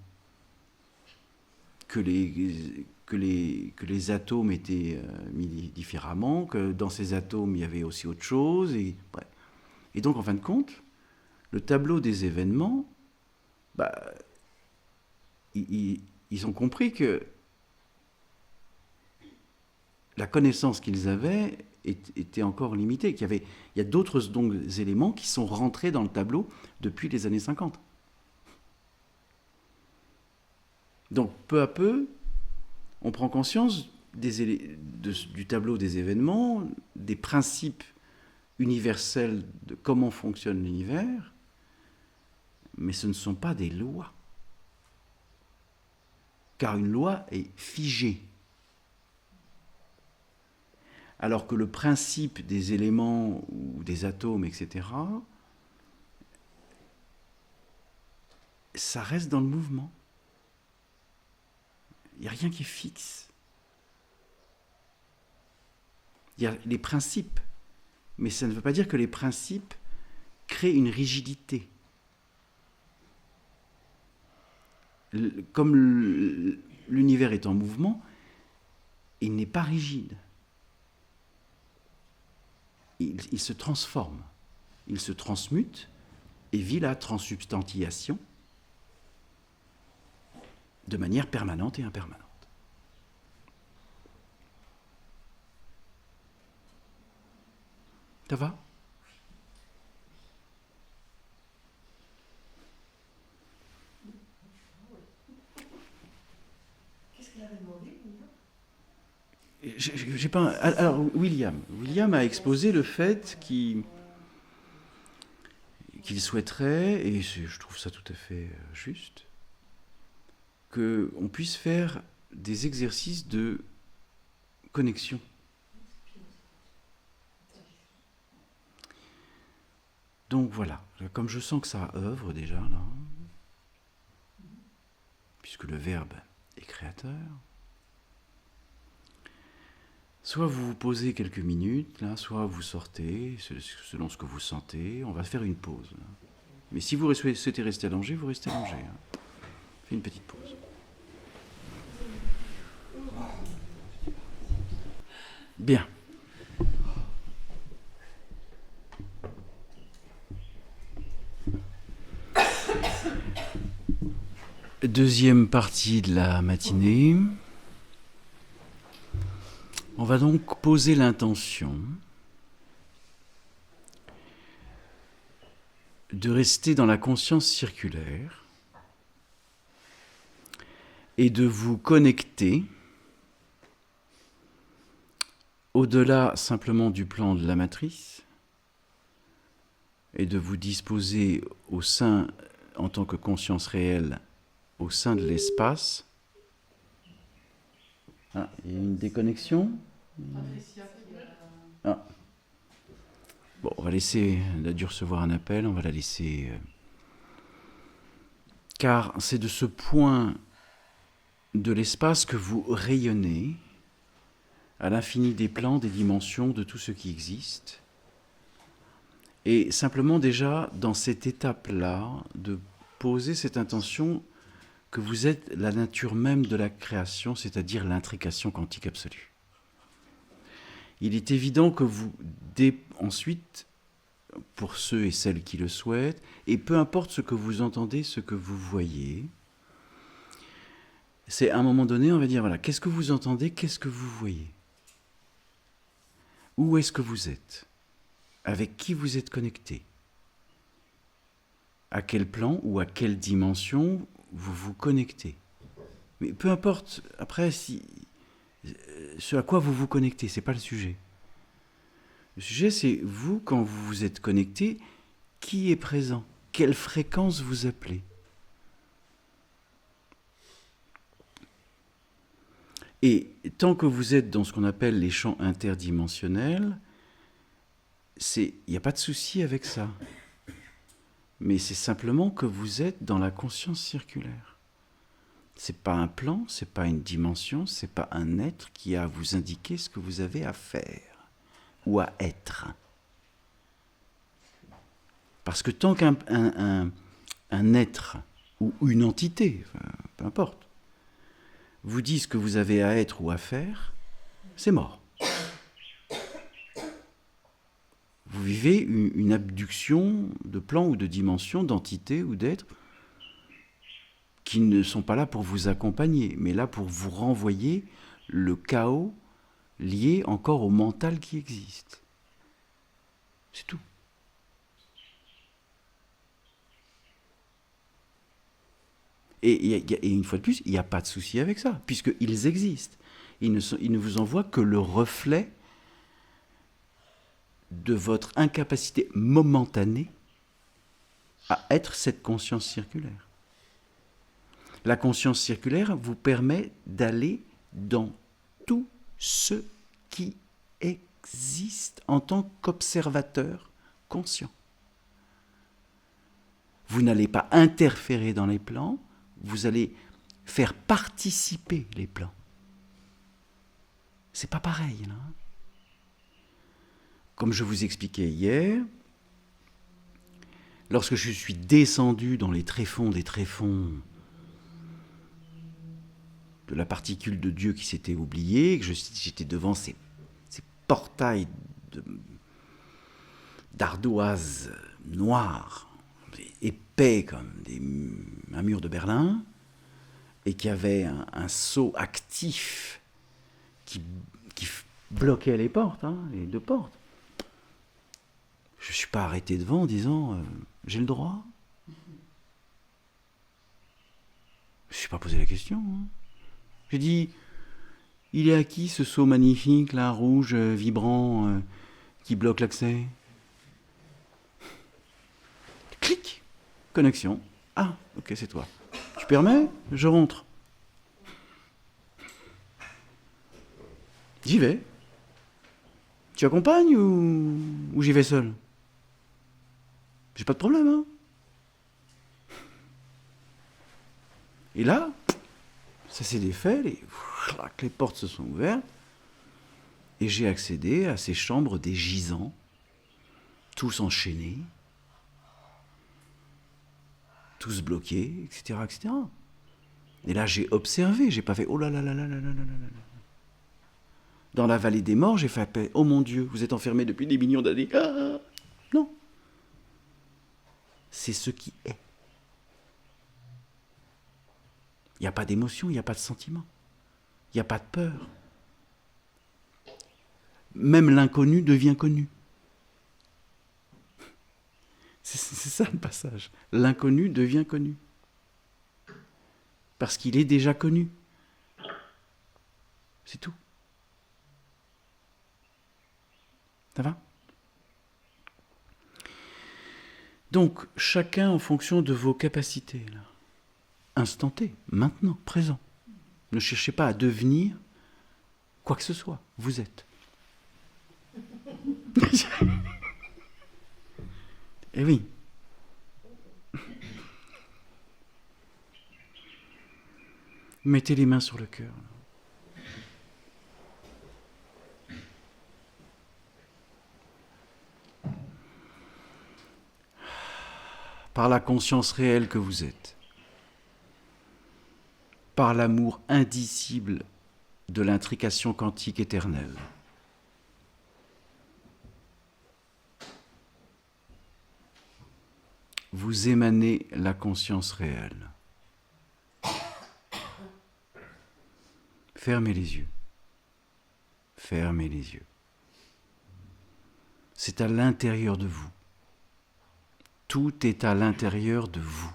Que les atomes étaient mis différemment, que dans ces atomes il y avait aussi autre chose. Et donc en fin de compte, le tableau des événements, ils ont compris que la connaissance qu'ils avaient était encore limitée, il y a d'autres éléments qui sont rentrés dans le tableau depuis les années 50. Donc peu à peu, on prend conscience du tableau des événements, des principes universels de comment fonctionne l'univers, mais ce ne sont pas des lois. Car une loi est figée. Alors que le principe des éléments ou des atomes, etc., ça reste dans le mouvement. Il n'y a rien qui est fixe. Il y a les principes, mais ça ne veut pas dire que les principes créent une rigidité. Comme l'univers est en mouvement, il n'est pas rigide. Il se transforme, il se transmute et vit la transsubstantiation de manière permanente et impermanente. Ça va ? Qu'est-ce qu'elle avait demandé, J'ai pas. Alors William a exposé le fait qu'il souhaiterait, et je trouve ça tout à fait juste, qu'on puisse faire des exercices de connexion. Donc voilà, comme je sens que ça œuvre déjà là, puisque le Verbe est créateur, soit vous vous posez quelques minutes, là, soit vous sortez, selon ce que vous sentez, on va faire une pause. Là. Mais si vous souhaitez rester allongé, vous restez allongé. Hein. Faites une petite pause. Bien. Deuxième partie de la matinée. On va donc poser l'intention de rester dans la conscience circulaire et de vous connecter au-delà simplement du plan de la matrice et de vous disposer au sein, en tant que conscience réelle, au sein de l'espace. Ah, il y a une déconnexion ? Ah. Bon, on va laisser, elle a dû recevoir un appel, on va la laisser. Car c'est de ce point de l'espace que vous rayonnez à l'infini des plans, des dimensions, de tout ce qui existe. Et simplement déjà, dans cette étape-là, de poser cette intention que vous êtes la nature même de la création, c'est-à-dire l'intrication quantique absolue. Il est évident que vous, ensuite, pour ceux et celles qui le souhaitent, et peu importe ce que vous entendez, ce que vous voyez, c'est à un moment donné, on va dire, voilà, qu'est-ce que vous entendez, qu'est-ce que vous voyez ? Où est-ce que vous êtes ? Avec qui vous êtes connecté ? À quel plan ou à quelle dimension vous vous connectez ? Mais peu importe, après, ce à quoi vous vous connectez, ce n'est pas le sujet. Le sujet, c'est vous, quand vous vous êtes connecté, qui est présent ? Quelle fréquence vous appelez ? Et tant que vous êtes dans ce qu'on appelle les champs interdimensionnels, il n'y a pas de souci avec ça. mais c'est simplement que vous êtes dans la conscience circulaire. C'est pas un plan, c'est pas une dimension, c'est pas un être qui a à vous indiquer ce que vous avez à faire ou à être. Parce que tant qu'un un être ou une entité, enfin, peu importe, vous dit ce que vous avez à être ou à faire, c'est mort. Vous vivez une abduction de plans ou de dimensions, d'entités ou d'êtres qui ne sont pas là pour vous accompagner, mais là pour vous renvoyer le chaos lié encore au mental qui existe. C'est tout. Et une fois de plus, il n'y a pas de souci avec ça, puisqu'ils existent. Ils ne vous envoient que le reflet de votre incapacité momentanée à être cette conscience circulaire. La conscience circulaire vous permet d'aller dans tout ce qui existe en tant qu'observateur conscient. Vous n'allez pas interférer dans les plans, vous allez faire participer les plans. C'est pas pareil, là. Comme je vous expliquais hier, lorsque je suis descendu dans les tréfonds des tréfonds de la particule de Dieu qui s'était oubliée, que j'étais devant ces portails d'ardoise noire, épais comme un mur de Berlin, et qui avait un sceau actif qui bloquait les portes, les deux portes. Je ne suis pas arrêté devant en disant j'ai le droit. Je ne me suis pas posé la question. J'ai dit il est à qui ce sceau magnifique, là, rouge, vibrant, qui bloque l'accès? Clic, connexion. Ah, ok, c'est toi. Tu permets? Je rentre. J'y vais. Tu accompagnes ou j'y vais seul? J'ai pas de problème, hein. Et là, ça s'est défait, les portes se sont ouvertes, et j'ai accédé à ces chambres des gisants, tous enchaînés, tous bloqués, etc., etc. Et là, j'ai observé, j'ai pas fait oh là là là là là là là là là. Dans la vallée des morts, j'ai fait oh mon Dieu, vous êtes enfermés depuis des millions d'années. Ah, non. C'est ce qui est. Il n'y a pas d'émotion, il n'y a pas de sentiment. Il n'y a pas de peur. Même l'inconnu devient connu. C'est ça le passage. L'inconnu devient connu. Parce qu'il est déjà connu. C'est tout. Ça va ? Donc, chacun en fonction de vos capacités, là. Instant T, maintenant, présent. Ne cherchez pas à devenir quoi que ce soit. Vous êtes. Eh oui. Mettez les mains sur le cœur. Par la conscience réelle que vous êtes, par l'amour indicible de l'intrication quantique éternelle, vous émanez la conscience réelle. Fermez les yeux. Fermez les yeux. C'est à l'intérieur de vous. Tout est à l'intérieur de vous.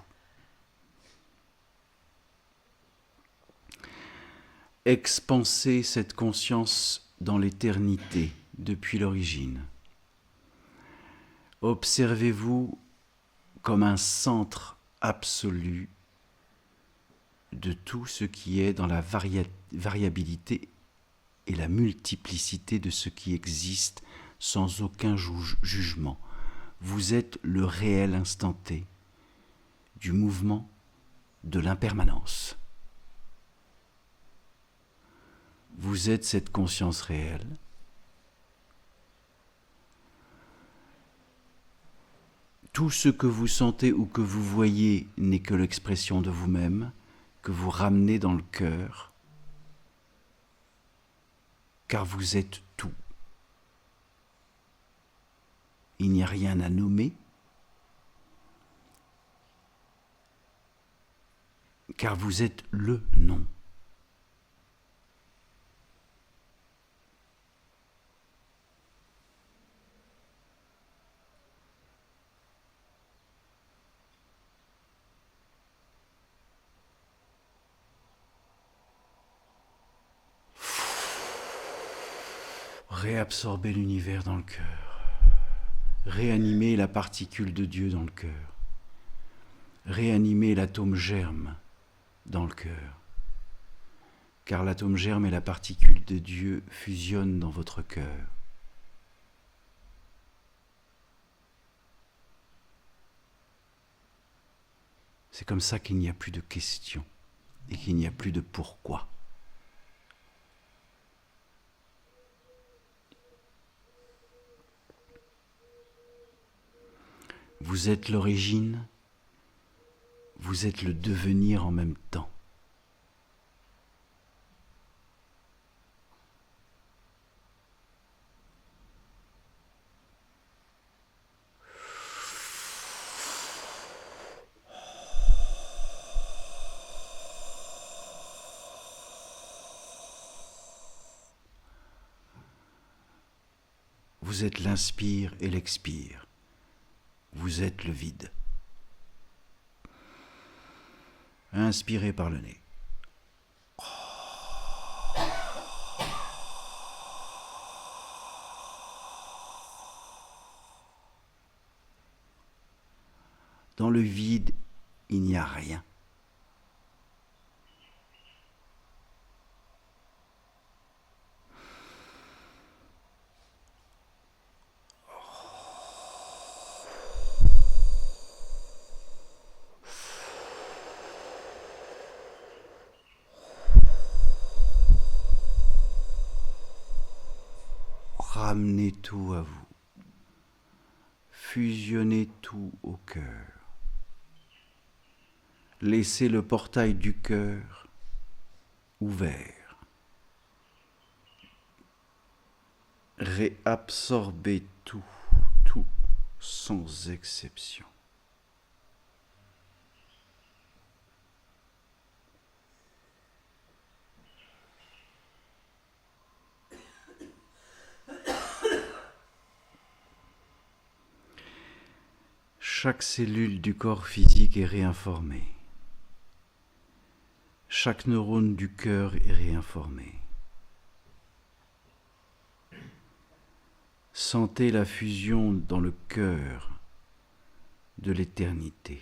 Expansez cette conscience dans l'éternité, depuis l'origine. Observez-vous comme un centre absolu de tout ce qui est dans la variabilité et la multiplicité de ce qui existe sans aucun jugement. Vous êtes le réel instant T, du mouvement, de l'impermanence. Vous êtes cette conscience réelle. Tout ce que vous sentez ou que vous voyez n'est que l'expression de vous-même, que vous ramenez dans le cœur, car vous êtes tout. Il n'y a rien à nommer, car vous êtes le nom. Réabsorber l'univers dans le cœur, réanimer la particule de Dieu dans le cœur, réanimer l'atome germe dans le cœur, car l'atome germe et la particule de Dieu fusionnent dans votre cœur. C'est comme ça qu'il n'y a plus de questions et qu'il n'y a plus de pourquoi. Vous êtes l'origine, vous êtes le devenir en même temps. Vous êtes l'inspire et l'expire. Vous êtes le vide. Inspirez par le nez. Dans le vide, il n'y a rien. Ramenez tout à vous. Fusionnez tout au cœur. Laissez le portail du cœur ouvert. Réabsorbez tout, tout, sans exception. Chaque cellule du corps physique est réinformée. Chaque neurone du cœur est réinformé. Sentez la fusion dans le cœur de l'éternité.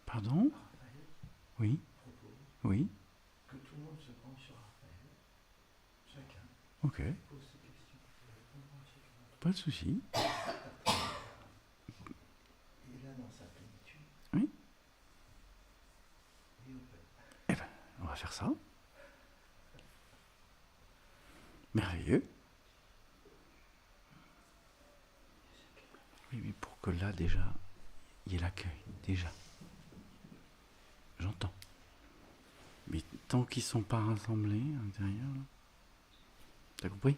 Pardon? Oui? Oui? Que tout le monde se penche sur Raphaël, chacun Ok, pose ses questions et répondra à chacun. pas de souci. Et là, dans sa plénitude, Oui? et open. Eh ben, on va faire ça. Merveilleux. Oui, pour que là, déjà, il y ait l'accueil, déjà. tant qu'ils sont pas rassemblés à l'intérieur. Là. T'as compris?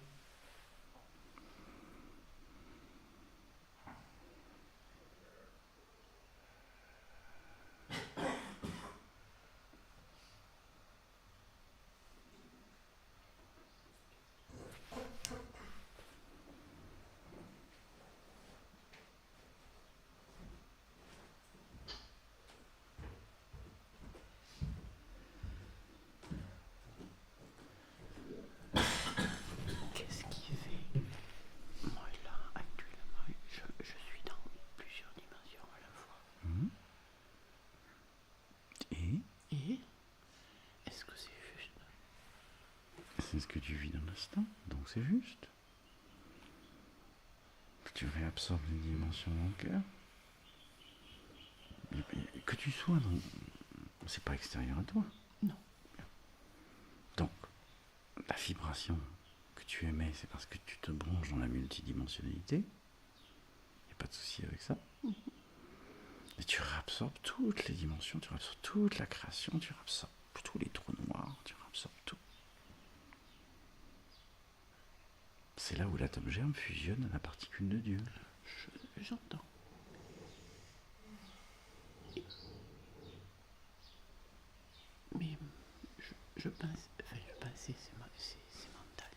Qu'est-ce qui fait? Moi là, actuellement, je suis dans plusieurs dimensions à la fois. Et Et est-ce que c'est juste? c'est ce que tu vis dans l'instant, donc c'est juste. Tu réabsorbes les dimensions dans le cœur. Et que tu sois dans... C'est pas extérieur à toi. Non. Donc, la vibration que tu émets, c'est parce que tu te branches dans la multidimensionnalité. Il n'y a pas de souci avec ça. Et tu réabsorbes toutes les dimensions, tu réabsorbes toute la création, tu réabsorbes tous les trous noirs, tu réabsorbes tout. C'est là où l'atome germe fusionne à la particule de Dieu. J'entends. Mais je pense, enfin je pensais, c'est mental.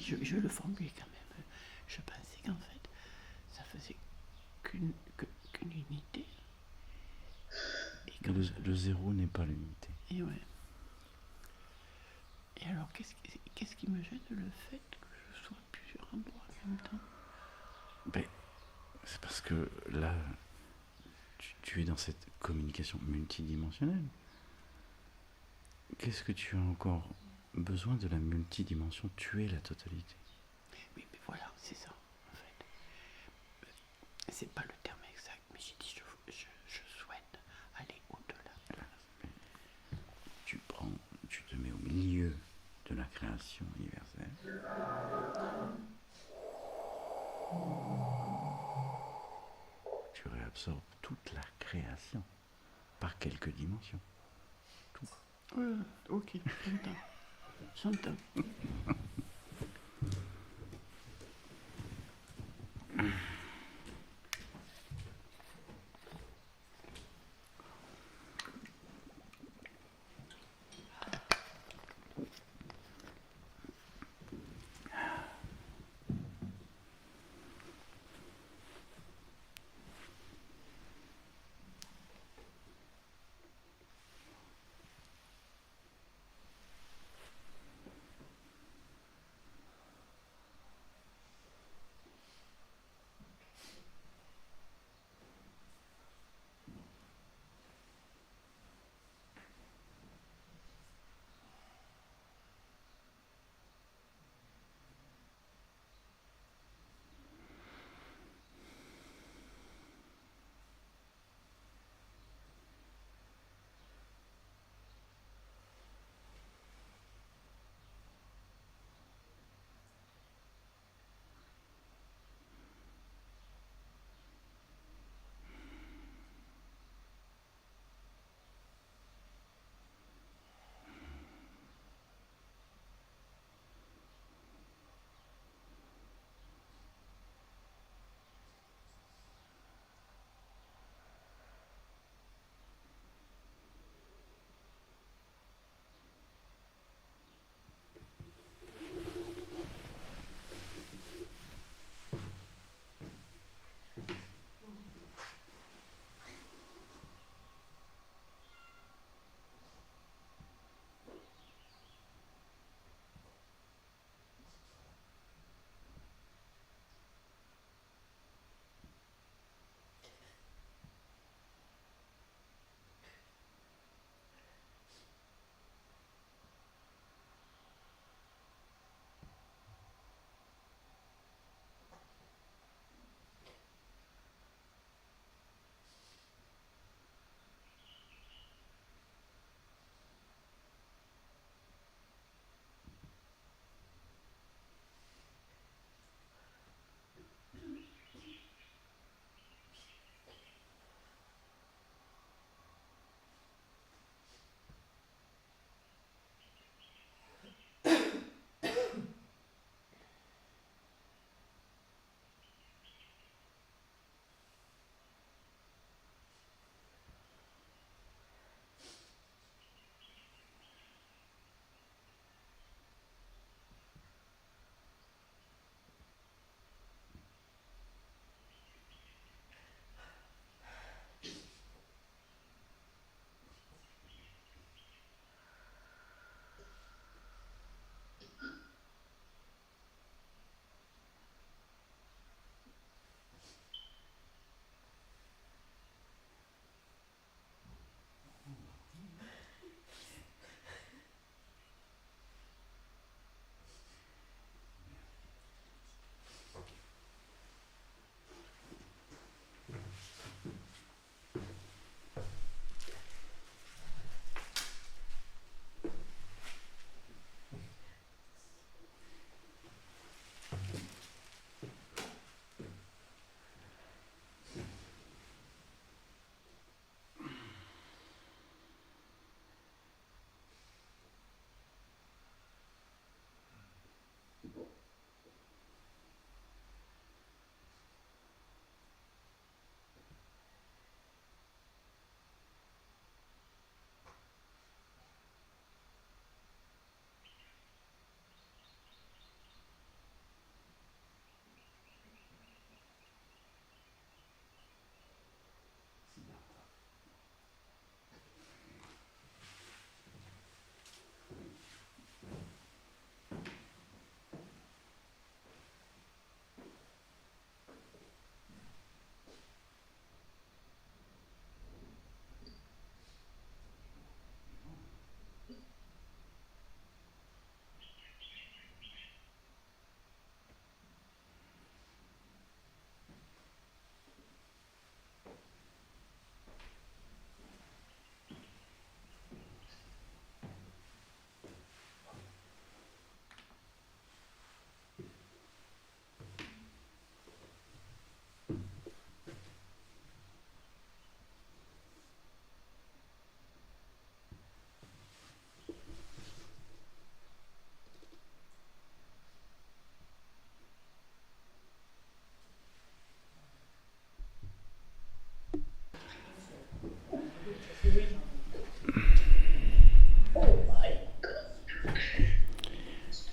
Je le formulais quand même. Je pensais qu'en fait, ça faisait qu'une unité. Et Le zéro n'est pas l'unité. Et ouais. Et alors, qu'est-ce qui me gêne le fait que je sois à plusieurs endroits en même temps? Ben, c'est parce que là, tu es dans cette communication multidimensionnelle. Qu'est-ce que tu as encore besoin de la multidimension? Tu es la totalité. Oui, mais voilà, c'est ça, en fait. C'est pas le terme exact, mais j'ai dit je souhaite aller au-delà. Tu te mets au milieu de la création universelle. Tu réabsorbes toute la création par quelques dimensions. Ok, j'entends. J'entends.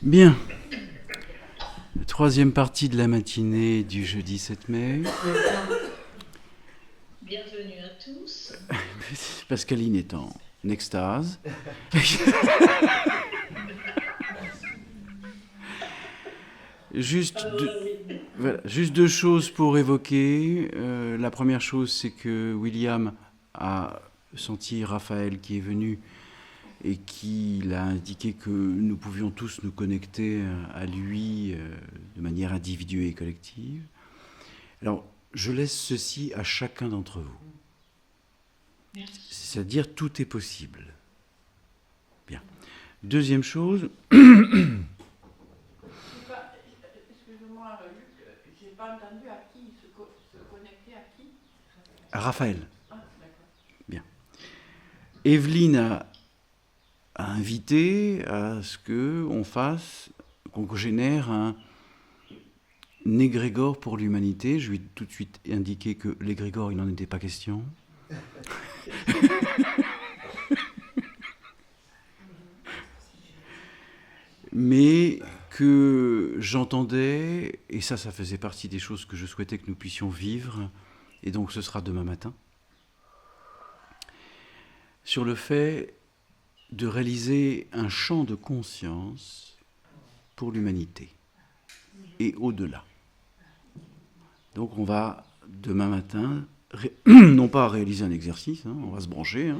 Bien. La troisième partie de la matinée du jeudi 7 mai. Bienvenue à tous. Pascaline est en extase. Juste deux choses pour évoquer. La première chose, c'est que William a senti Raphaël qui est venu et qu'il a indiqué que nous pouvions tous nous connecter à lui de manière individuelle et collective. Alors, je laisse ceci à chacun d'entre vous. Merci. C'est-à-dire, tout est possible. Bien. Deuxième chose... Excuse-moi, Luc, j'ai pas entendu à qui se connecter à qui. À Raphaël. Ah, d'accord. Bien. Evelyne a invité à ce qu'on génère un égrégore pour l'humanité. Je lui ai tout de suite indiqué que l'égrégore, il n'en était pas question. Mais que j'entendais, et ça faisait partie des choses que je souhaitais que nous puissions vivre, et donc ce sera demain matin, sur le fait de réaliser un champ de conscience pour l'humanité et au-delà. Donc on va demain matin, non pas réaliser un exercice, on va se brancher,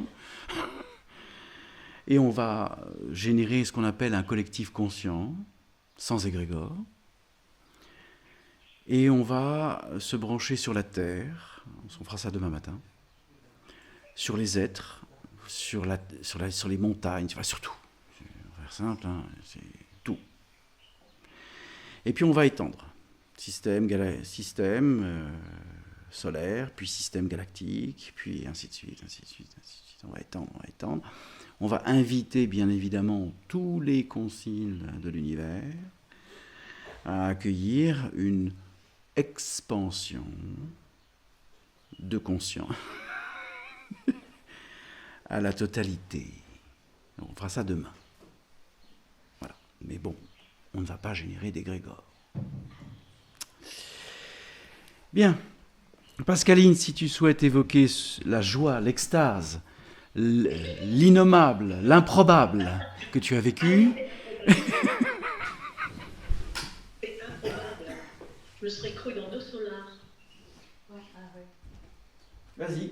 et on va générer ce qu'on appelle un collectif conscient, sans égrégore, et on va se brancher sur la Terre, on fera ça demain matin, sur les êtres, sur les montagnes, enfin sur tout. On va faire simple, c'est tout. Et puis on va étendre. Système solaire, puis système galactique, puis ainsi de suite, ainsi de suite, ainsi de suite. On va étendre. On va inviter bien évidemment tous les conciles de l'univers à accueillir une expansion de conscience à la totalité. On fera ça demain. Voilà. Mais bon, on ne va pas générer d'égrégore. Bien. Pascaline, si tu souhaites évoquer la joie, l'extase, l'innommable, l'improbable que tu as vécu. C'est improbable. Je me serais cru dans deux solars. Vas-y.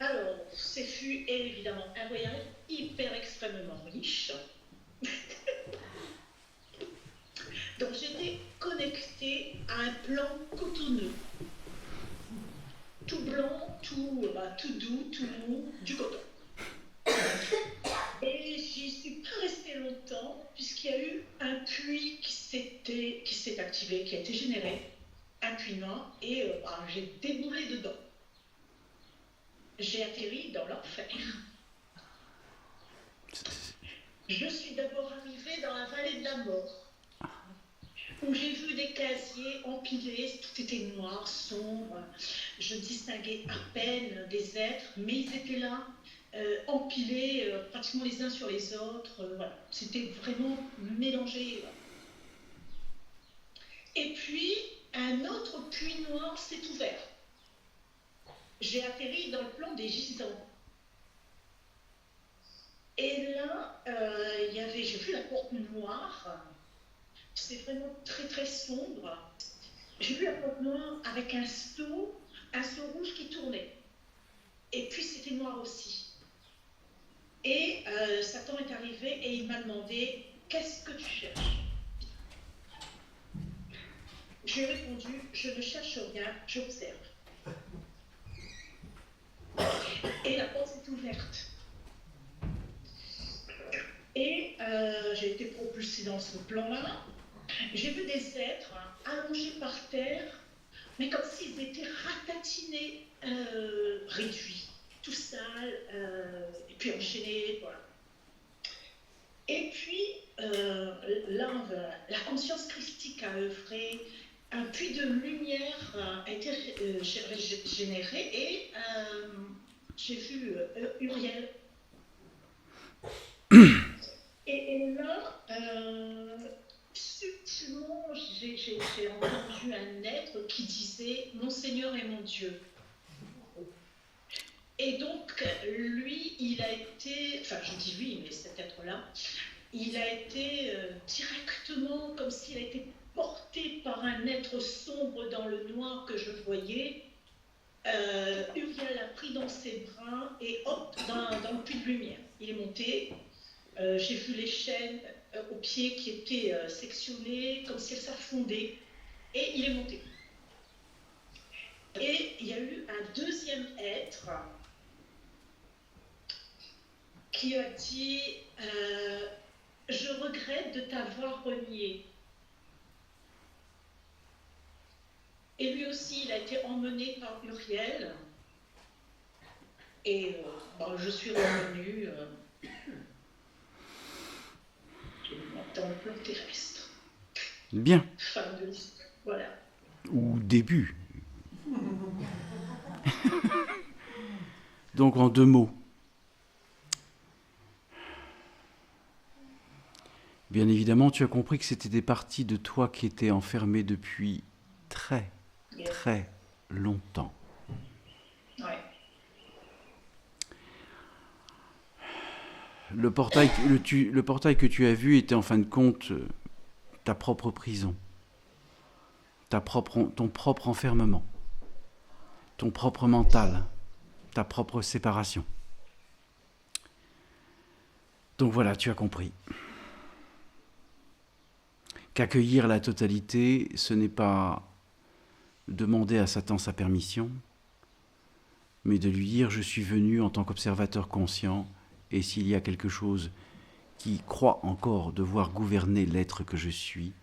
Alors, ce fut évidemment un voyage hyper extrêmement riche. Donc j'étais connectée à un plan cotonneux. Tout blanc, tout doux, tout mou, du coton. Et j'y suis pas restée longtemps puisqu'il y a eu un puits qui s'est activé, qui a été généré, un puits noir, et j'ai déboulé dedans. J'ai atterri dans l'enfer. Je suis d'abord arrivée dans la vallée de la mort, où j'ai vu des casiers empilés, tout était noir, sombre, je distinguais à peine des êtres, mais ils étaient là, empilés pratiquement les uns sur les autres, voilà. C'était vraiment mélangé. Et puis, un autre puits noir s'est ouvert. J'ai atterri dans le plan des gisants. Et là, j'ai vu la porte noire. C'est vraiment très très sombre. J'ai vu la porte noire avec un seau rouge qui tournait. Et puis c'était noir aussi. Et Satan est arrivé et il m'a demandé « Qu'est-ce que tu cherches ?» J'ai répondu « Je ne cherche rien, j'observe. » Et la porte s'est ouverte. Et j'ai été propulsée dans ce plan-là. J'ai vu des êtres allongés par terre, mais comme s'ils étaient ratatinés, réduits, tout sales, et puis enchaînés, voilà. Et puis, là, la conscience christique a œuvré, un puits de lumière a été généré, et j'ai vu Uriel. Et là, subtilement, j'ai entendu un être qui disait « Mon Seigneur est mon Dieu ». Et donc, lui, il a été, enfin je dis lui, mais cet être-là, il a été directement, comme s'il a été porté par un être sombre dans le noir que je voyais. Uriel l'a pris dans ses bras et hop, dans le puits de lumière. Il est monté. J'ai vu les chaînes aux pieds qui étaient sectionnées, comme si elles s'affondaient. Et il est monté. Et il y a eu un deuxième être qui a dit je regrette de t'avoir renié. Et lui aussi, il a été emmené par Uriel. Et je suis revenue dans le plan terrestre. Bien. Fin de l'histoire. Voilà. Ou début. Donc en 2 mots. Bien évidemment, tu as compris que c'était des parties de toi qui étaient enfermées depuis très, très longtemps. Ouais. Le portail que tu as vu était en fin de compte ta propre prison, ton propre enfermement, ton propre mental, ta propre séparation. Donc voilà, tu as compris qu'accueillir la totalité, ce n'est pas demander à Satan sa permission, mais de lui dire « Je suis venu en tant qu'observateur conscient, et s'il y a quelque chose qui croit encore devoir gouverner l'être que je suis,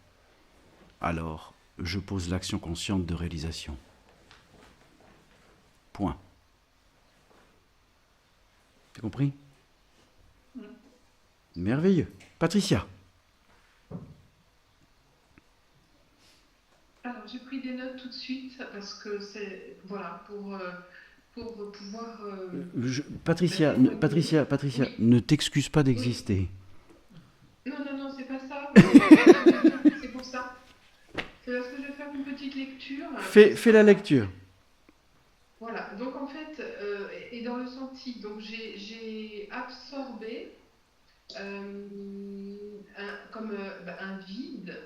alors je pose l'action consciente de réalisation. » Point. T'as compris ? Merveilleux. Patricia. Alors, j'ai pris des notes tout de suite parce que c'est, voilà, pour pouvoir... Patricia, oui. ne t'excuse pas d'exister. Non, c'est pas ça. C'est pour ça. C'est parce que je vais faire une petite lecture. Fais la lecture. Voilà, donc en fait, et dans le senti, donc j'ai absorbé un vide.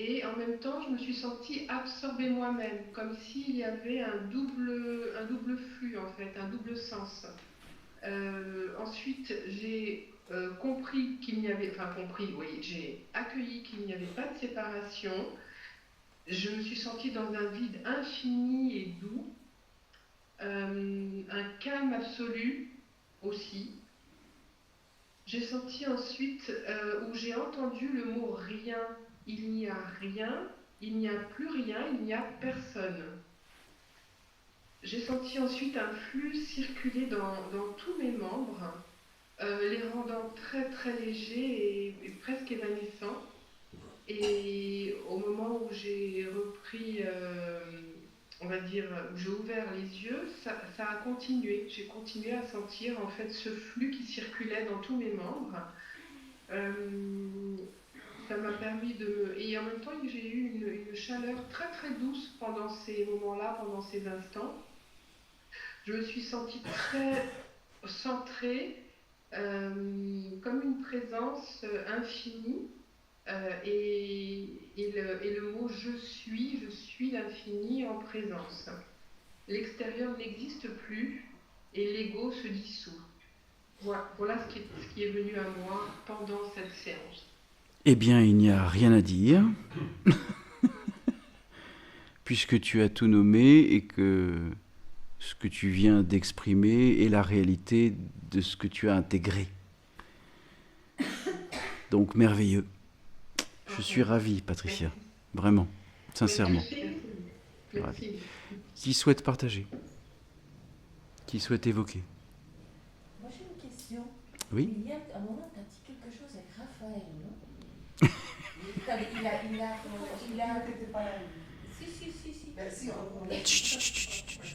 Et en même temps, je me suis sentie absorber moi-même, comme s'il y avait un double flux, en fait, un double sens. Ensuite, j'ai compris qu'il n'y avait... Enfin, j'ai accueilli qu'il n'y avait pas de séparation. Je me suis sentie dans un vide infini et doux. Un calme absolu aussi. J'ai senti ensuite, où j'ai entendu le mot « rien ». Il n'y a rien, il n'y a plus rien, il n'y a personne. J'ai senti ensuite un flux circuler dans tous mes membres, les rendant très très légers et presque évanescents. Et au moment où j'ai repris, on va dire, où j'ai ouvert les yeux, ça a continué. J'ai continué à sentir en fait ce flux qui circulait dans tous mes membres. Ça m'a permis Et en même temps, j'ai eu une chaleur très très douce pendant ces moments-là, pendant ces instants. Je me suis sentie très centrée, comme une présence infinie. Et le mot « je suis l'infini en présence ». L'extérieur n'existe plus et l'ego se dissout. Voilà ce qui est venu à moi pendant cette séance. Eh bien, il n'y a rien à dire, puisque tu as tout nommé et que ce que tu viens d'exprimer est la réalité de ce que tu as intégré. Donc, merveilleux. Je suis ravi, Patricia. Vraiment, sincèrement. Merci. Qui souhaite partager ? Qui souhaite évoquer ? Moi, j'ai une question. Oui ? Il y a un moment, tu as dit quelque chose avec Raphaël, non? Il a... Si.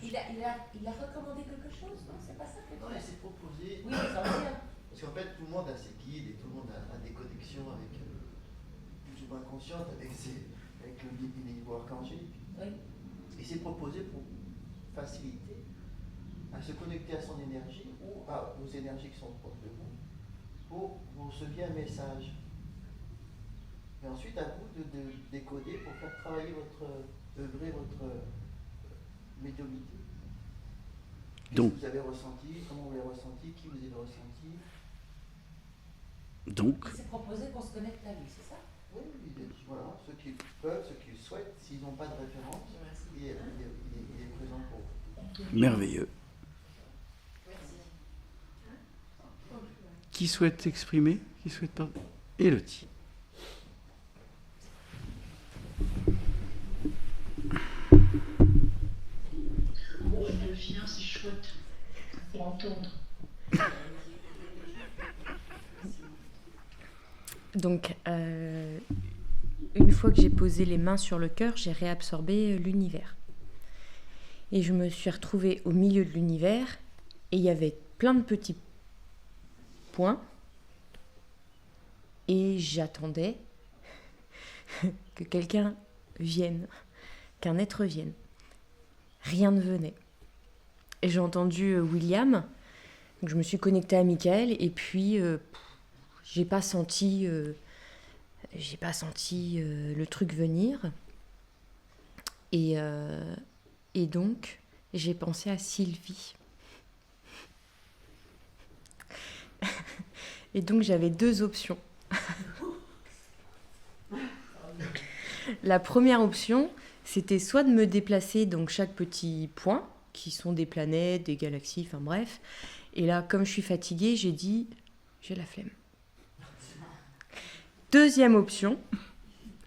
Il a recommandé quelque chose, non? C'est pas ça que tu as s'est proposé. Oui, ça revient. Parce qu'en fait, tout le monde a ses guides et tout le monde a des connexions avec, plus ou moins conscientes avec le niveau archangélique. Oui. Et c'est proposé pour faciliter à se connecter à son énergie ou aux énergies qui sont proches de vous pour vous receviez un message. Et ensuite, à vous de décoder pour faire travailler œuvrer votre médiumnité. Donc, vous avez ressenti, comment vous l'avez ressenti, qui vous avez ressenti. Donc, C'est proposé qu'on se connecte à lui, c'est ça? Oui, voilà, ceux qui peuvent, ceux qui le souhaitent, s'ils n'ont pas de référence, il est présent pour vous. merveilleux. Qui souhaite s'exprimer? Qui souhaite parler? Élodie. Bon, elle vient, c'est chouette pour entendre. Donc, une fois que j'ai posé les mains sur le cœur, j'ai réabsorbé l'univers. Et je me suis retrouvée au milieu de l'univers et il y avait plein de petits points. Et j'attendais que quelqu'un vienne, qu'un être vienne. Rien ne venait. Et j'ai entendu William, donc je me suis connectée à Michael et puis j'ai pas senti le truc venir. Et donc, j'ai pensé à Sylvie. Et donc, j'avais deux options. La première option, c'était soit de me déplacer, donc chaque petit point, qui sont des planètes, des galaxies, enfin bref. Et là, comme je suis fatiguée, j'ai dit, j'ai la flemme. Deuxième option,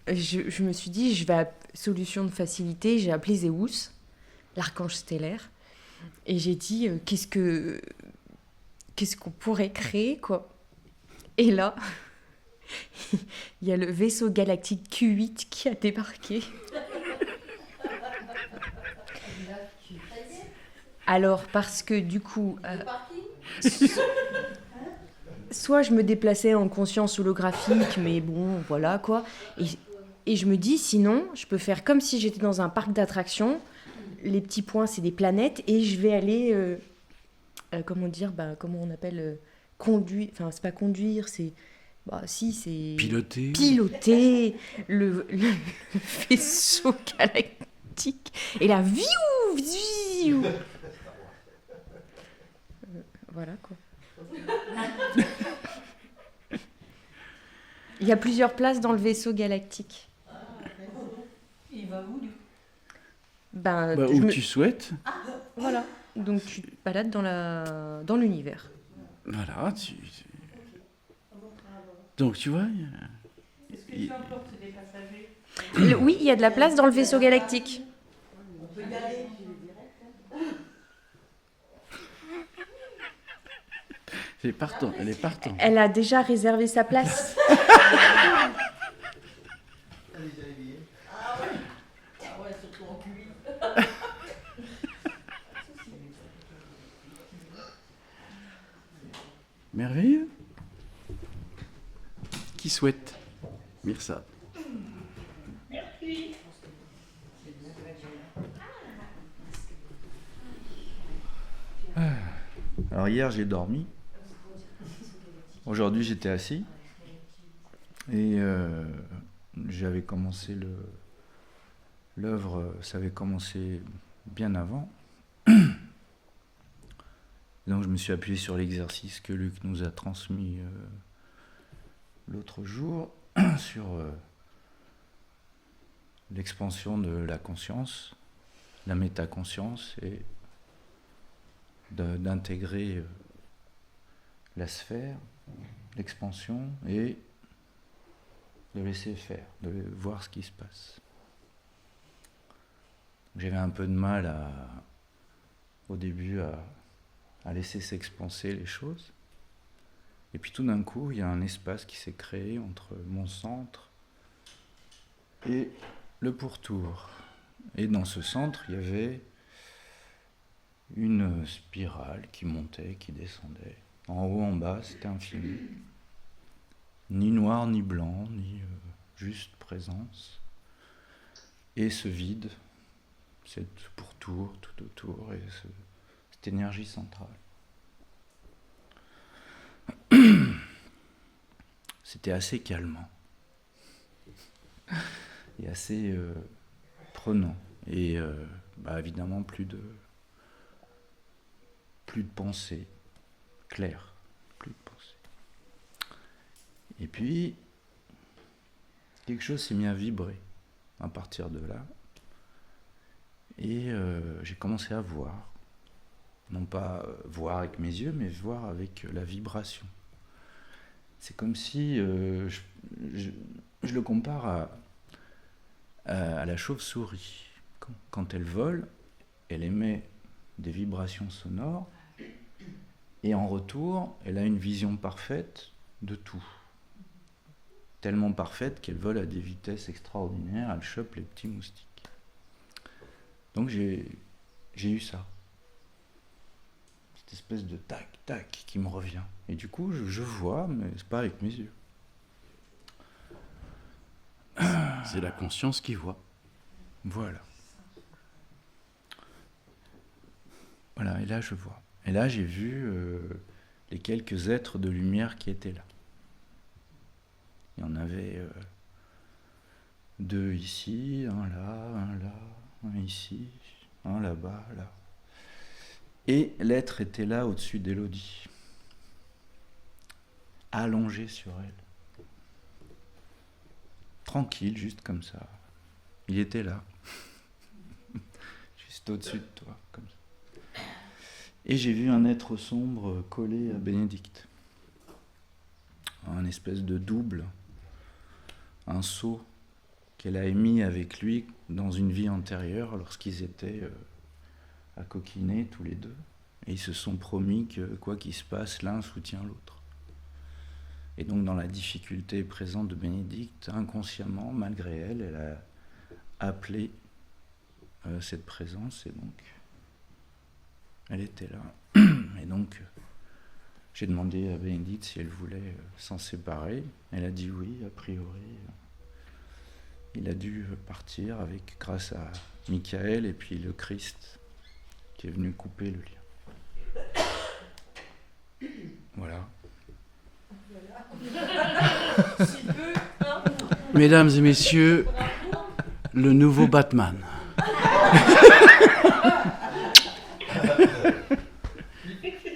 je me suis dit, je vais à solution de facilité, j'ai appelé Zéus, l'archange stellaire, et j'ai dit, qu'est-ce qu'on pourrait créer, quoi. Et là, il y a le vaisseau galactique Q8 qui a débarqué. Alors, parce que du coup, soit je me déplaçais en conscience holographique, mais bon, voilà quoi. Et je me dis, sinon, je peux faire comme si j'étais dans un parc d'attractions. Les petits points, c'est des planètes, et je vais aller, comment on appelle, conduire. Enfin, c'est pas conduire, c'est. Bah, si, c'est. Piloter le vaisseau galactique. Et là, viou. Voilà quoi. Il y a plusieurs places dans le vaisseau galactique. Il va où, lui? Où tu souhaites. Voilà. Donc tu te balades dans l'univers. Voilà. Donc tu vois. Est-ce que tu emportes des passagers? Oui, il y a de la place dans le vaisseau galactique. On peut y aller. Elle est partant. Elle a déjà réservé sa place. Ah ouais, surtout en Q8. Merveilleux. Qui souhaite? Mirsad. Merci. Alors hier j'ai dormi. Aujourd'hui j'étais assis. Et j'avais commencé l'œuvre, ça avait commencé bien avant. Donc je me suis appuyé sur l'exercice que Luc nous a transmis l'autre jour sur l'expansion de la conscience, la métaconscience, et d'intégrer la sphère, l'expansion, et de laisser faire, de voir ce qui se passe. J'avais un peu de mal au début à laisser s'expanser les choses. Et puis tout d'un coup, il y a un espace qui s'est créé entre mon centre et le pourtour. Et dans ce centre, il y avait une spirale qui montait, qui descendait, En haut, en bas, c'était infini. Ni noir, ni blanc, ni juste présence. Et ce vide, cette pourtour tout autour, et cette énergie centrale. C'était assez calmant. Et assez prenant. Et évidemment, plus de pensée claire. Plus de pensée. Et puis, quelque chose s'est mis à vibrer à partir de là. Et j'ai commencé à voir. Non pas voir avec mes yeux, mais voir avec la vibration. C'est comme si, je le compare à la chauve-souris. Quand elle vole, elle émet des vibrations sonores, et en retour, elle a une vision parfaite de tout. Tellement parfaite qu'elle vole à des vitesses extraordinaires, elle chope les petits moustiques. Donc j'ai eu ça. Cette espèce de tac, tac qui me revient. Et du coup, je vois, mais c'est pas avec mes yeux. C'est la conscience qui voit. Voilà. Voilà, et là je vois. Et là j'ai vu les quelques êtres de lumière qui étaient là. Il y en avait 2 ici, un là, un ici, un là-bas, là. Et l'être était là au-dessus d'Élodie, allongé sur elle. Tranquille, juste comme ça. Il était là. Juste au-dessus de toi, comme ça. Et j'ai vu un être sombre collé à Bénédicte. Un espèce de double, un sceau qu'elle a émis avec lui dans une vie antérieure lorsqu'ils étaient à coquiner tous les deux. Et ils se sont promis que quoi qu'il se passe, l'un soutient l'autre. Et donc dans la difficulté présente de Bénédicte, inconsciemment, malgré elle, elle a appelé cette présence, et donc elle était là. Et donc j'ai demandé à Bénédicte si elle voulait s'en séparer. Elle a dit oui, a priori. Il a dû partir grâce à Michael et puis le Christ qui est venu couper le lien. Voilà. Mesdames et messieurs, le nouveau Batman.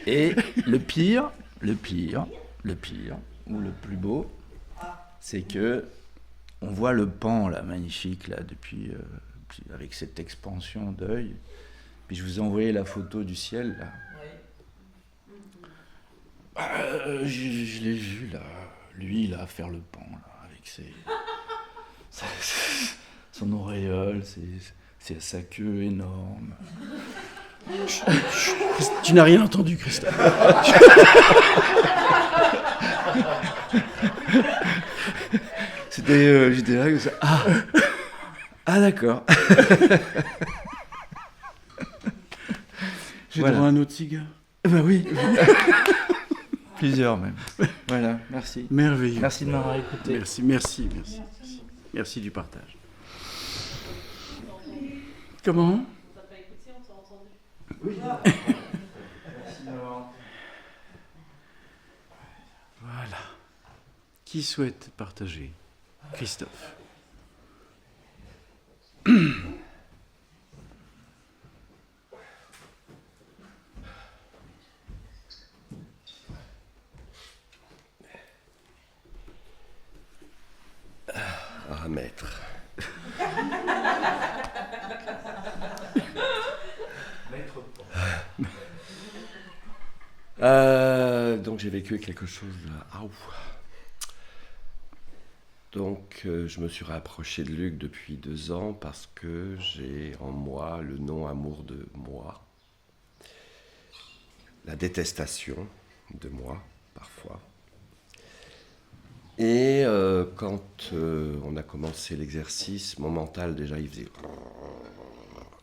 Et le pire, ou le plus beau, c'est que on voit le pan là, magnifique là, depuis avec cette expansion d'œil. Puis je vous ai envoyé la photo du ciel là. Je l'ai vu là, lui là faire le pan là, avec son auréole, sa queue énorme. Tu n'as rien entendu, Christophe. J'étais là comme ça. Ah d'accord. J'ai droit à un autre cigare. Ben oui. Plusieurs même. Voilà, merci. Merveilleux. Merci de m'avoir écouté. Merci. Merci du partage. Comment ? On t'a pas écouté, on t'a entendu. Oui. Merci d'avoir. Voilà. Qui souhaite partager ? Christophe. Ah, maître. Donc j'ai vécu quelque chose de... Donc je me suis rapproché de Luc depuis 2 ans parce que j'ai en moi le non-amour de moi, la détestation de moi parfois. Et quand on a commencé l'exercice, mon mental déjà il faisait...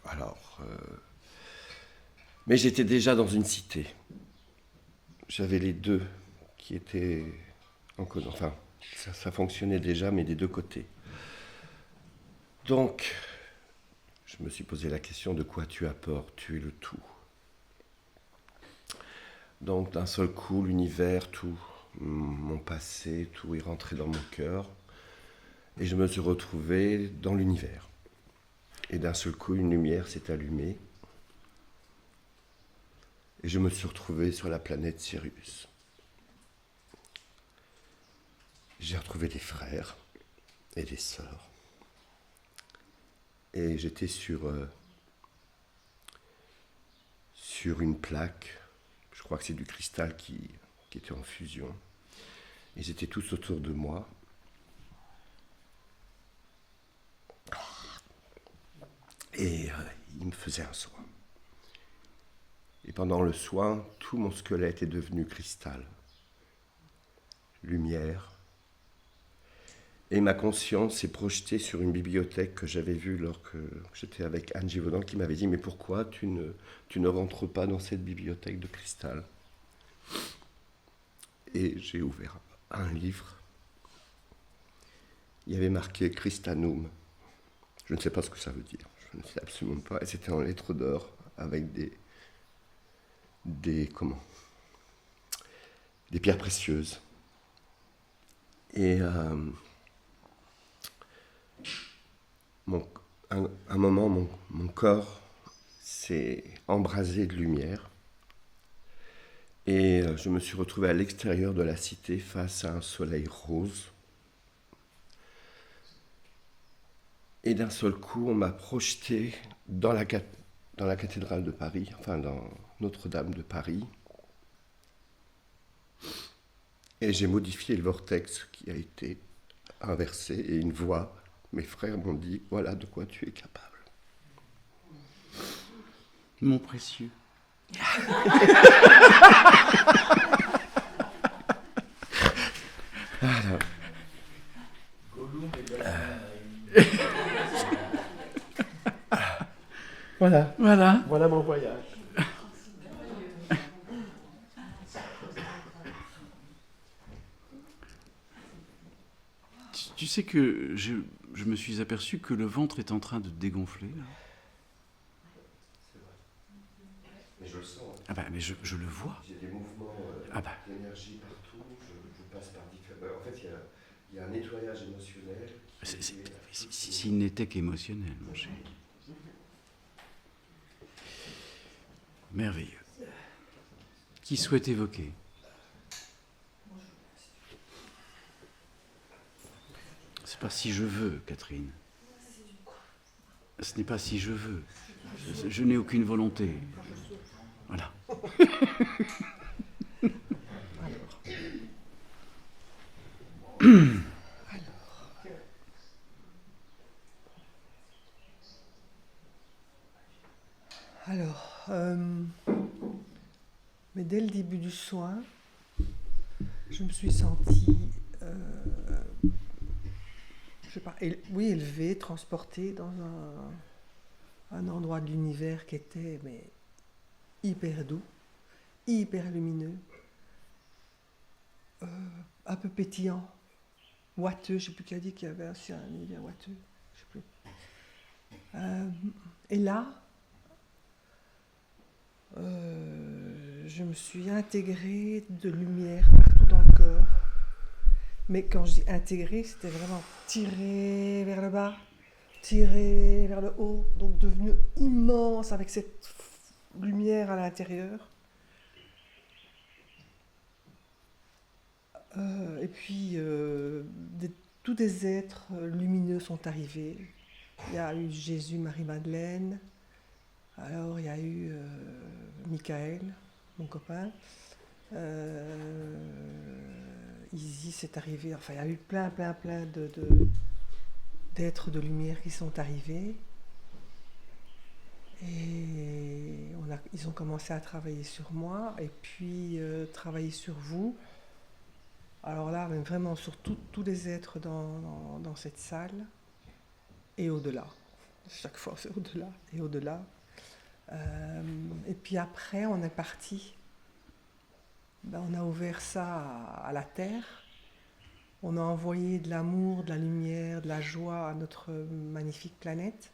Alors... Mais j'étais déjà dans une cité. j'avais les deux qui étaient en cause. Enfin, ça fonctionnait déjà, mais des deux côtés. Donc, je me suis posé la question, de quoi tu as peur? Tu es le tout. Donc, d'un seul coup, l'univers, tout, mon passé, tout est rentré dans mon cœur. Et je me suis retrouvé dans l'univers. Et d'un seul coup, une lumière s'est allumée. Et je me suis retrouvé sur la planète Sirius. J'ai retrouvé des frères et des sœurs. Et j'étais sur une plaque. Je crois que c'est du cristal qui était en fusion. Ils étaient tous autour de moi. Et ils me faisaient un soin. Et pendant le soin, tout mon squelette est devenu cristal, lumière. Et ma conscience s'est projetée sur une bibliothèque que j'avais vue lorsque j'étais avec Anne Givaudan, qui m'avait dit « Mais pourquoi tu ne rentres pas dans cette bibliothèque de cristal ?» Et j'ai ouvert un livre. Il y avait marqué « Cristanum ». Je ne sais pas ce que ça veut dire. Je ne sais absolument pas. Et c'était en lettres d'or avec des pierres précieuses. Et un moment, mon corps s'est embrasé de lumière. Et je me suis retrouvé à l'extérieur de la cité face à un soleil rose. Et d'un seul coup, on m'a projeté dans la cathédrale de Paris, enfin dans Notre-Dame de Paris. Et j'ai modifié le vortex qui a été inversé et une voix, mes frères m'ont dit « Voilà de quoi tu es capable. » Mon précieux. Voilà. Voilà mon voyage. Tu sais que je me suis aperçu que le ventre est en train de dégonfler, là. C'est vrai. Mais je le sens. Ah bah, mais je le vois. J'ai des mouvements d'énergie partout, je passe par différents... En fait, il y a un nettoyage émotionnel. S'il n'était qu'émotionnel, mon chéri. Merveilleux. Qui souhaite évoquer? C'est pas si je veux, Catherine. Ce n'est pas si je veux. Je n'ai aucune volonté. Voilà. Mais dès le début du soin, je me suis sentie, je sais pas, élevée, transportée dans un endroit de l'univers qui était hyper doux, hyper lumineux, un peu pétillant, ouateux. Je ne sais plus qui a dit qu'il y avait aussi un univers ouateux. Je sais plus. Et là, je me suis intégrée de lumière partout dans le corps. Mais quand je dis intégrée, c'était vraiment tiré vers le bas, tiré vers le haut, donc devenu immense avec cette lumière à l'intérieur. Et puis, tous des êtres lumineux sont arrivés. Il y a eu Jésus, Marie-Madeleine. Alors, il y a eu Michael, mon copain. Isis est arrivé. Enfin, il y a eu plein d'êtres de lumière qui sont arrivés. Et ils ont commencé à travailler sur moi et puis travailler sur vous. Alors là, mais vraiment sur tous les êtres dans cette salle et au-delà. Chaque fois, c'est au-delà et au-delà. Et puis après, on est parti on a ouvert ça à la Terre. On a envoyé de l'amour, de la lumière, de la joie à notre magnifique planète.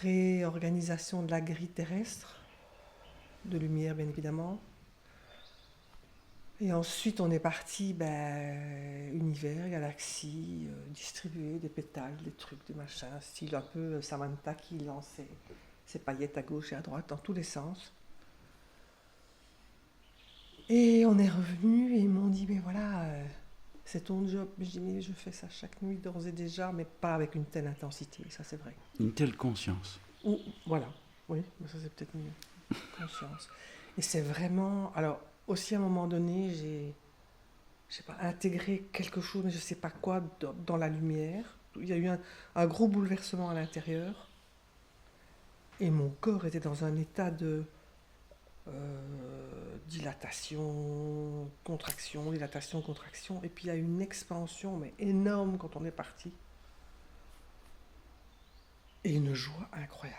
Réorganisation de la grille terrestre, de lumière bien évidemment. Et ensuite on est parti, univers, galaxie, distribuer des pétales, des trucs, des machins, style un peu Samantha qui lance ses paillettes à gauche et à droite dans tous les sens. Et on est revenu et ils m'ont dit, mais voilà, c'est ton job. Je dis, mais je fais ça chaque nuit d'ores et déjà, mais pas avec une telle intensité, ça c'est vrai. Une telle conscience. Voilà, oui, mais ça c'est peut-être une conscience. Et c'est vraiment, alors aussi à un moment donné, j'ai, je sais pas, intégré quelque chose, mais je sais pas quoi, dans la lumière. Il y a eu un gros bouleversement à l'intérieur. Et mon corps était dans un état de dilatation, contraction, dilatation, contraction. Et puis il y a eu une expansion, mais énorme quand on est parti. Et une joie incroyable.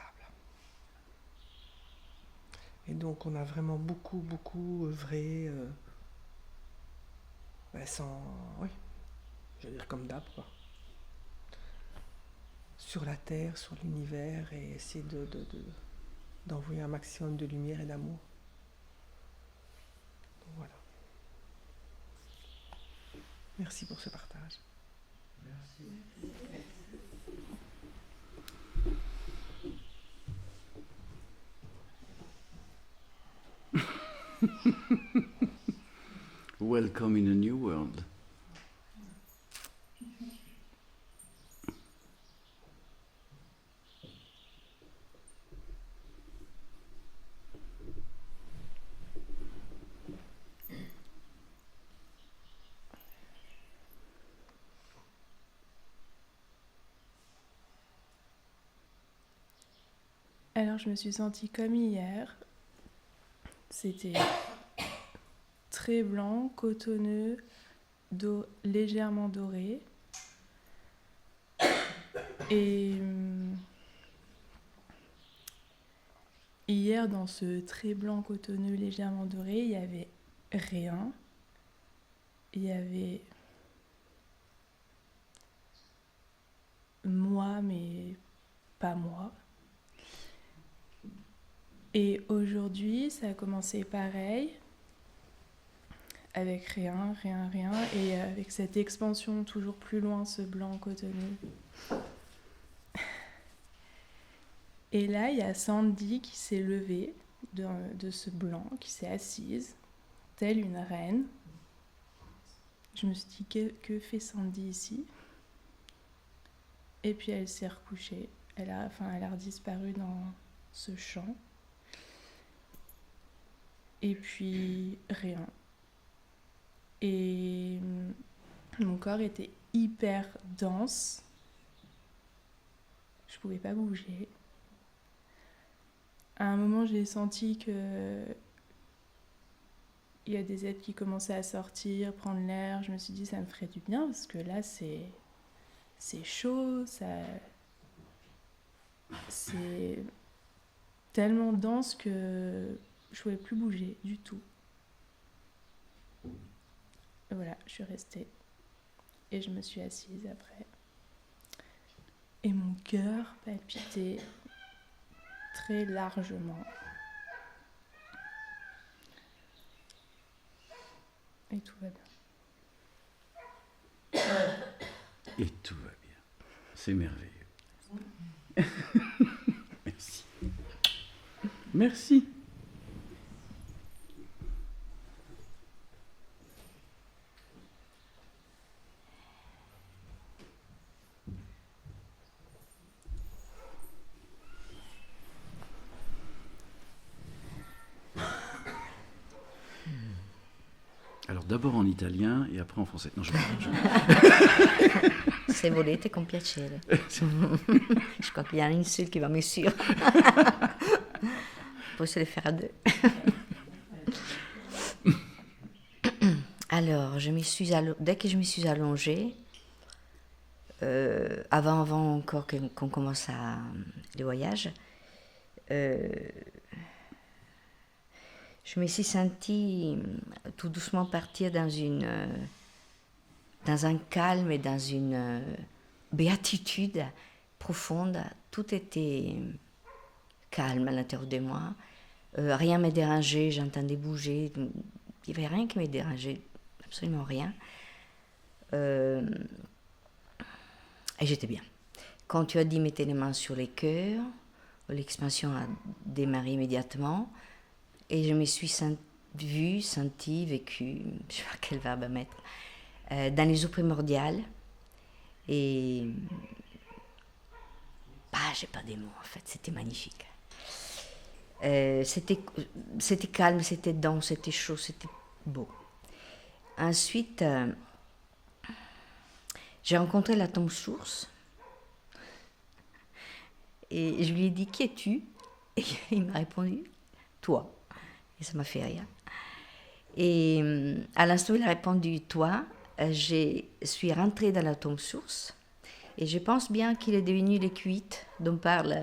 Et donc on a vraiment beaucoup œuvré sans... Oui, je veux dire comme d'hab, quoi. Sur la Terre, sur l'univers, et essayer d'envoyer un maximum de lumière et d'amour. Donc voilà. Merci pour ce partage. Merci. Welcome in a new world. Alors je me suis sentie comme hier. C'était très blanc, cotonneux, légèrement doré. Et hier, dans ce très blanc, cotonneux, légèrement doré, il n'y avait rien. Il y avait moi, mais pas moi. Et aujourd'hui, ça a commencé pareil, avec rien, et avec cette expansion toujours plus loin, ce blanc cotonneux. Et là, il y a Sandy qui s'est levée de ce blanc, qui s'est assise, telle une reine. Je me suis dit, que fait Sandy ici? Et puis elle s'est recouchée. Elle a redisparu dans ce champ. Et puis rien. Et mon corps était hyper dense. Je pouvais pas bouger. À un moment, j'ai senti que il y a des êtres qui commençaient à sortir, prendre l'air. Je me suis dit, ça me ferait du bien parce que là, c'est chaud, c'est tellement dense que je pouvais plus bouger du tout. Et voilà, je suis restée. Et je me suis assise après. Et mon cœur palpitait très largement. Et tout va bien. Et tout va bien. C'est merveilleux. Merci. Merci. Alors d'abord en italien et après en français. Non, je Se volete con piacere. Je crois qu'il y a une seule qui va me suivre. Pour se les faire à deux. Alors, dès que je me suis allongée, avant encore qu'on commence le voyage, je me suis sentie tout doucement partir dans un calme et dans une béatitude profonde. Tout était calme à l'intérieur de moi. Rien ne me dérangeait, j'entendais bouger. Il n'y avait rien qui me dérangeait, absolument rien. Et j'étais bien. Quand tu as dit mettez les mains sur les cœurs, l'expansion a démarré immédiatement. Et je me suis vue, sentie, vécue, je ne sais pas quel verbe mettre, dans les eaux primordiales. Et j'ai pas des mots en fait, c'était magnifique. C'était calme, c'était dense, c'était chaud, c'était beau. Ensuite, j'ai rencontré la tombe source et je lui ai dit qui es-tu? Et il m'a répondu toi. Et ça m'a fait rire. Et à l'instant où il a répondu toi, je suis rentrée dans la tombe source. Et je pense bien qu'il est devenu le Q8 dont parle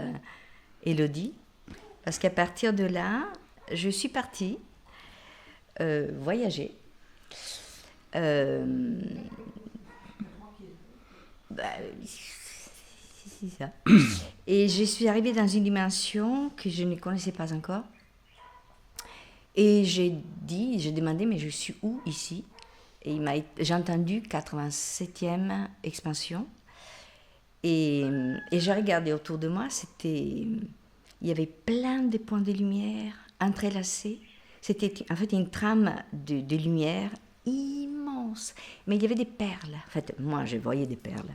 Élodie. Parce qu'à partir de là, je suis partie voyager. C'est ça. Et je suis arrivée dans une dimension que je ne connaissais pas encore. Et j'ai demandé, mais je suis où ici? Et j'ai entendu 87e expansion. Et j'ai regardé autour de moi, il y avait plein de points de lumière entrelacés. C'était en fait une trame de lumière immense. Mais il y avait des perles. En fait, moi, je voyais des perles.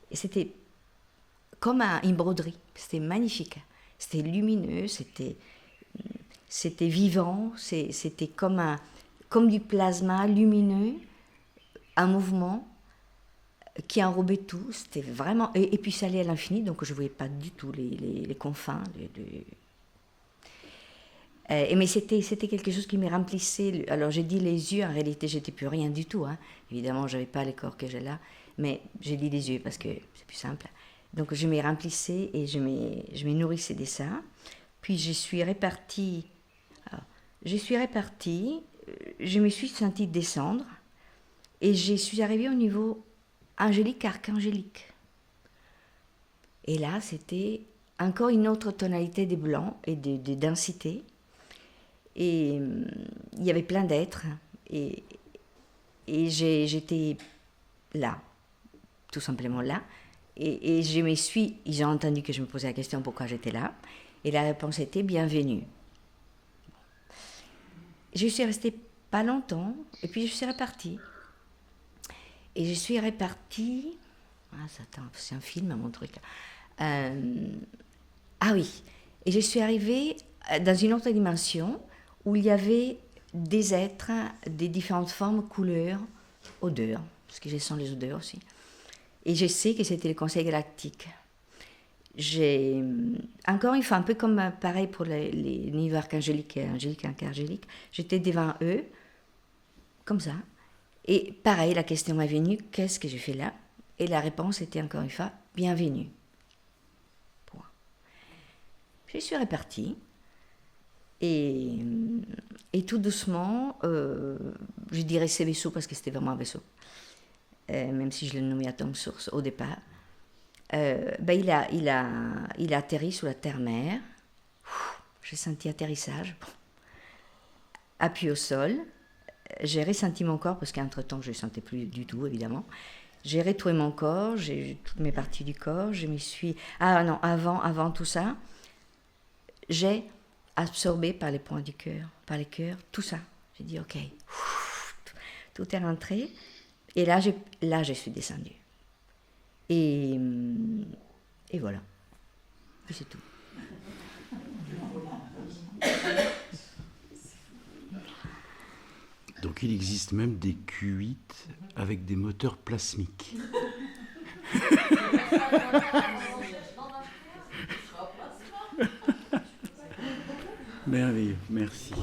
Et c'était comme une broderie. C'était magnifique. C'était lumineux, c'était vivant, c'était comme du plasma lumineux, un mouvement qui enrobait tout. C'était vraiment... Et puis ça allait à l'infini, donc je ne voyais pas du tout les confins. Mais c'était quelque chose qui me remplissait. Alors j'ai dit les yeux, en réalité j'étais plus rien du tout. Hein. Évidemment, je n'avais pas les corps que j'ai là, mais j'ai dit les yeux parce que c'est plus simple. Donc je me remplissais et je me nourrissais de ça. Puis je suis répartie, je me suis sentie descendre et je suis arrivée au niveau angélique, archangélique. Et là, c'était encore une autre tonalité de blanc et de densité. Et il y avait plein d'êtres. Et j'étais là, tout simplement là. Et ils ont entendu que je me posais la question pourquoi j'étais là. Et la réponse était bienvenue. Je suis restée pas longtemps, et puis je suis repartie. Et je suis repartie... c'est un film, mon truc. Ah oui. Et je suis arrivée dans une autre dimension où il y avait des êtres de différentes formes, couleurs, odeurs, parce que je sens les odeurs aussi. Et je sais que c'était le Conseil galactique. Encore une fois, un peu comme pareil pour les niveaux archangéliques et archangéliques, j'étais devant eux, comme ça. Et pareil, la question m'est venue, qu'est-ce que je fais là? Et la réponse était encore une fois, bienvenue. Point. Je suis repartie. Et tout doucement, je dirais ces vaisseaux parce que c'était vraiment un vaisseau. Même si je l'ai nommé Atome Source au départ. Il a atterri sous la terre-mer. J'ai senti atterrissage. Appui au sol. J'ai ressenti mon corps, parce qu'entre-temps, je ne le sentais plus du tout, évidemment. J'ai retrouvé mon corps, j'ai toutes mes parties du corps. Je me suis... Ah non, avant tout ça, j'ai absorbé par les points du cœur, par les cœurs, tout ça. J'ai dit, ok, tout est rentré. Et là, je suis descendue. Et voilà. Et c'est tout. Donc il existe même des Q8 avec des moteurs plasmiques. Merveilleux, merci.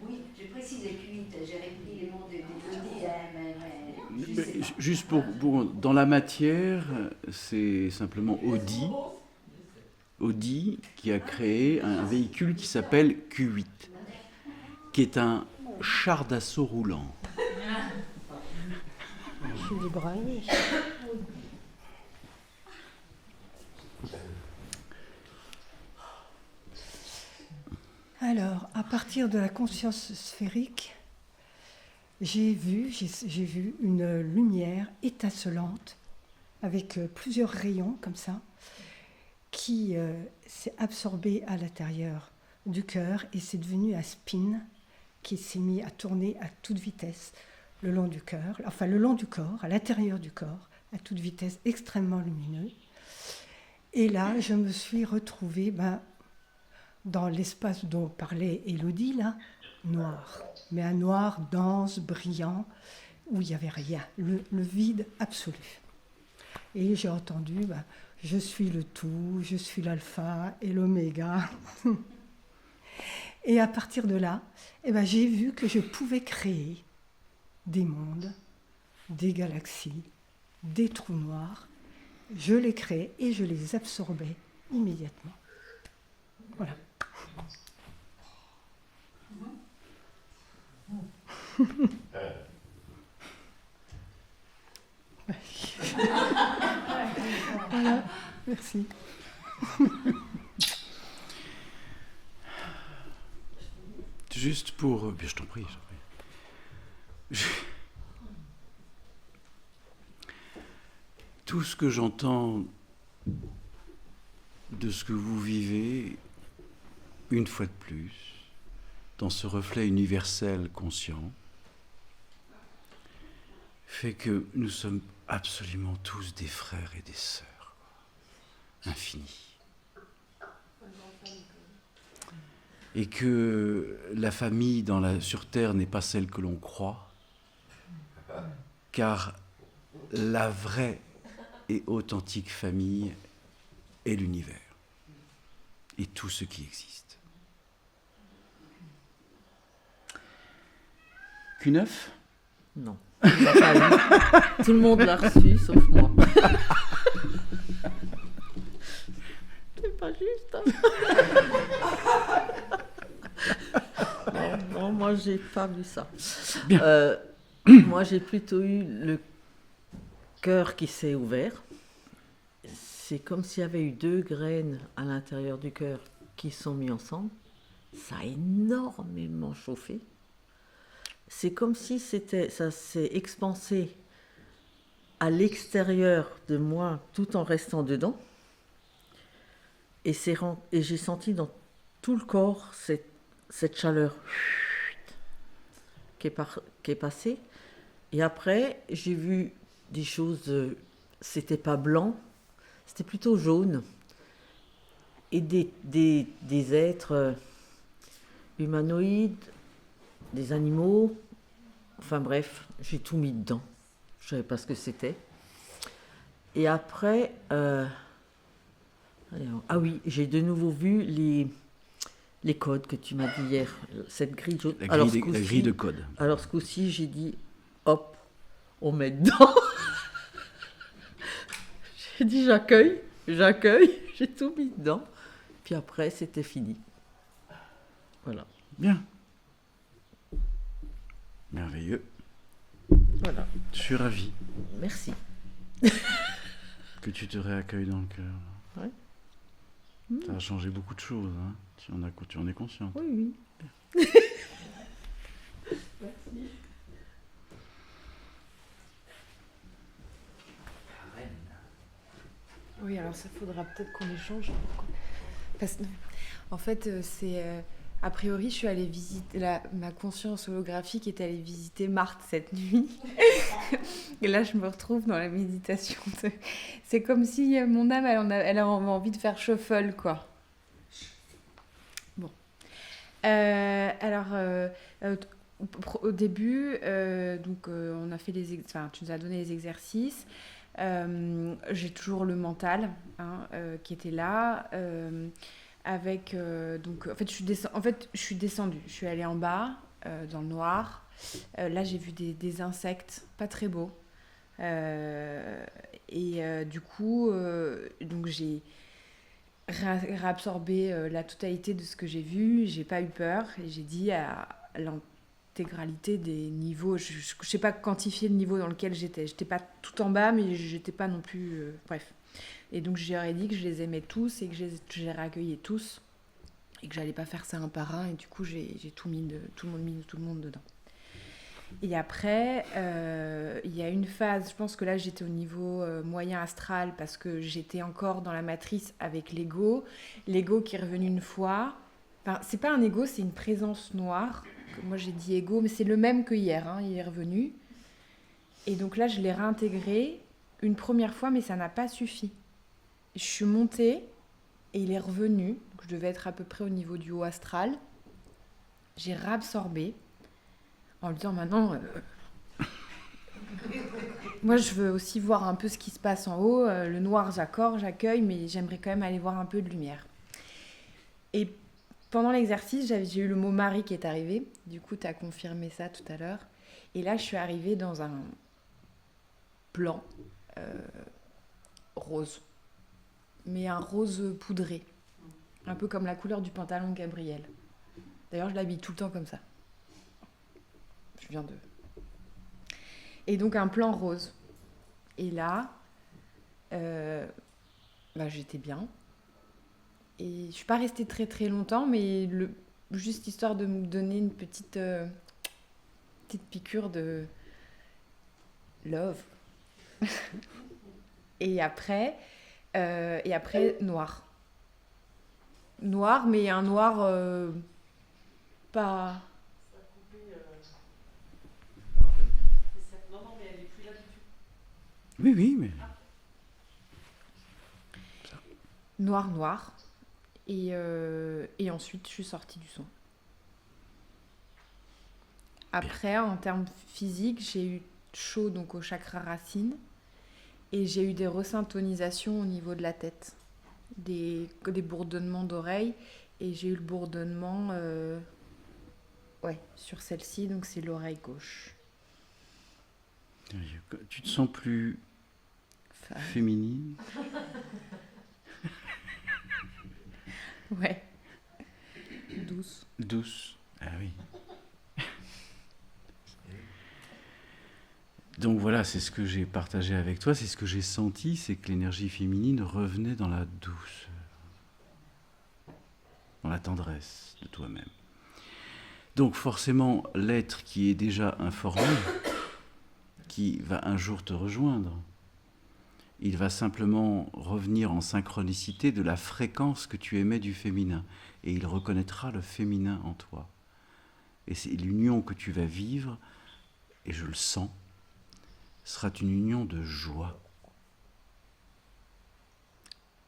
Oui, je précise les Q8, j'ai repris les mots de Elodie. Juste dans la matière, c'est simplement Audi qui a créé un véhicule qui s'appelle Q8, qui est un char d'assaut roulant. Je suis des brownies. Alors, à partir de la conscience sphérique, j'ai vu une lumière étincelante avec plusieurs rayons comme ça qui s'est absorbée à l'intérieur du cœur et c'est devenu un spin qui s'est mis à tourner à toute vitesse le long du cœur, enfin le long du corps, à l'intérieur du corps, à toute vitesse, extrêmement lumineux. Et là, je me suis retrouvée dans l'espace dont parlait Élodie, là, noir. Mais un noir dense, brillant, où il n'y avait rien, le vide absolu. Et j'ai entendu, je suis le tout, je suis l'alpha et l'oméga. Et à partir de là, j'ai vu que je pouvais créer des mondes, des galaxies, des trous noirs. Je les créais et je les absorbais immédiatement. Voilà. Voilà, merci. Juste pour... je t'en prie. Tout ce que j'entends de ce que vous vivez, une fois de plus, dans ce reflet universel conscient, fait que nous sommes absolument tous des frères et des sœurs, infinis. Et que la famille sur Terre n'est pas celle que l'on croit, car la vraie et authentique famille est l'univers et tout ce qui existe. Q9 ? Non. Il l'a pas eu. Tout le monde l'a reçu, sauf moi. C'est pas juste. Hein. Non, moi j'ai pas vu ça. Bien. Moi j'ai plutôt eu le cœur qui s'est ouvert. C'est comme s'il y avait eu 2 graines à l'intérieur du cœur qui sont mis ensemble. Ça a énormément chauffé. C'est comme si ça s'est expansé à l'extérieur de moi tout en restant dedans. Et j'ai senti dans tout le corps cette chaleur qui est passée. Et après, j'ai vu des choses, c'était pas blanc, c'était plutôt jaune. Et des êtres humanoïdes, des animaux, enfin bref, j'ai tout mis dedans. Je ne savais pas ce que c'était. Et après, ah oui, j'ai de nouveau vu les codes que tu m'as dit hier, cette grille jaune. La grille de code. Alors ce coup-ci, j'ai dit, hop, on met dedans. J'ai dit, j'accueille, j'ai tout mis dedans. Puis après, c'était fini. Voilà. Bien. Merveilleux. Voilà. Je suis ravi. Merci. Que tu te réaccueilles dans le cœur. Ouais. Ça a changé beaucoup de choses. Hein. Tu en es consciente. Oui. Merci. Oui, alors ça faudra peut-être qu'on échange. En fait, c'est... A priori, je suis allée visiter... Ma conscience holographique est allée visiter Marthe cette nuit. Et là, je me retrouve dans la méditation. C'est comme si mon âme, elle a envie de faire shuffle, quoi. Bon. Au début, on a fait tu nous as donné les exercices. J'ai toujours le mental qui était là. En fait, je suis descendue. Je suis allée en bas, dans le noir. Là, j'ai vu des insectes pas très beaux. Du coup, donc j'ai réabsorbé la totalité de ce que j'ai vu. J'ai pas eu peur et j'ai dit à l'intégralité des niveaux. Je sais pas quantifier le niveau dans lequel j'étais. J'étais pas tout en bas, mais j'étais pas non plus. Bref. Et donc je leur ai dit que je les aimais tous et que je les réaccueillais tous et que j'allais pas faire ça un par un. Et du coup, j'ai tout le monde dedans. Et après, il y a une phase, je pense que là j'étais au niveau moyen astral parce que j'étais encore dans la matrice avec l'ego. L'ego qui est revenu une fois. Enfin, c'est pas un ego, c'est une présence noire. Moi j'ai dit ego, mais c'est le même que hier, hein, il est revenu. Et donc là je l'ai réintégré une première fois, mais ça n'a pas suffi. Je suis montée et il est revenu. Donc je devais être à peu près au niveau du haut astral. J'ai réabsorbé. En lui disant maintenant, moi je veux aussi voir un peu ce qui se passe en haut. Le noir, j'accueille, mais j'aimerais quand même aller voir un peu de lumière. Et pendant l'exercice, j'ai eu le mot Marie qui est arrivé. Du coup, tu as confirmé ça tout à l'heure. Et là, je suis arrivée dans un blanc rose. Mais un rose poudré. Un peu comme la couleur du pantalon de Gabriel. D'ailleurs, je l'habille tout le temps comme ça. Je viens de... Et donc un plan rose. Et là, j'étais bien. Et je suis pas restée très très longtemps, mais juste histoire de me donner une petite piqûre de love. Et après, noir. Noir, mais un noir pas... Oui, mais... Noir. Et ensuite, je suis sortie du son. Après, en termes physiques, j'ai eu chaud donc au chakra racine. Et j'ai eu des resyntonisations au niveau de la tête. Des bourdonnements d'oreilles. Et j'ai eu le bourdonnement sur celle-ci, donc c'est l'oreille gauche. Tu te sens plus féminine? Ouais. Douce. Ah oui. Donc voilà, c'est ce que j'ai partagé avec toi, c'est ce que j'ai senti, c'est que l'énergie féminine revenait dans la douceur, dans la tendresse de toi-même. Donc forcément, l'être qui est déjà informé, qui va un jour te rejoindre, il va simplement revenir en synchronicité de la fréquence que tu émets du féminin. Et il reconnaîtra le féminin en toi. Et c'est l'union que tu vas vivre, et je le sens, sera une union de joie.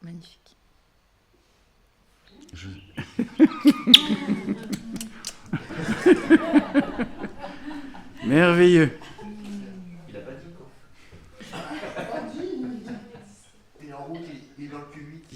Magnifique. Merveilleux. Il n'a pas dit quoi. Il est en route, il est dans le Q8.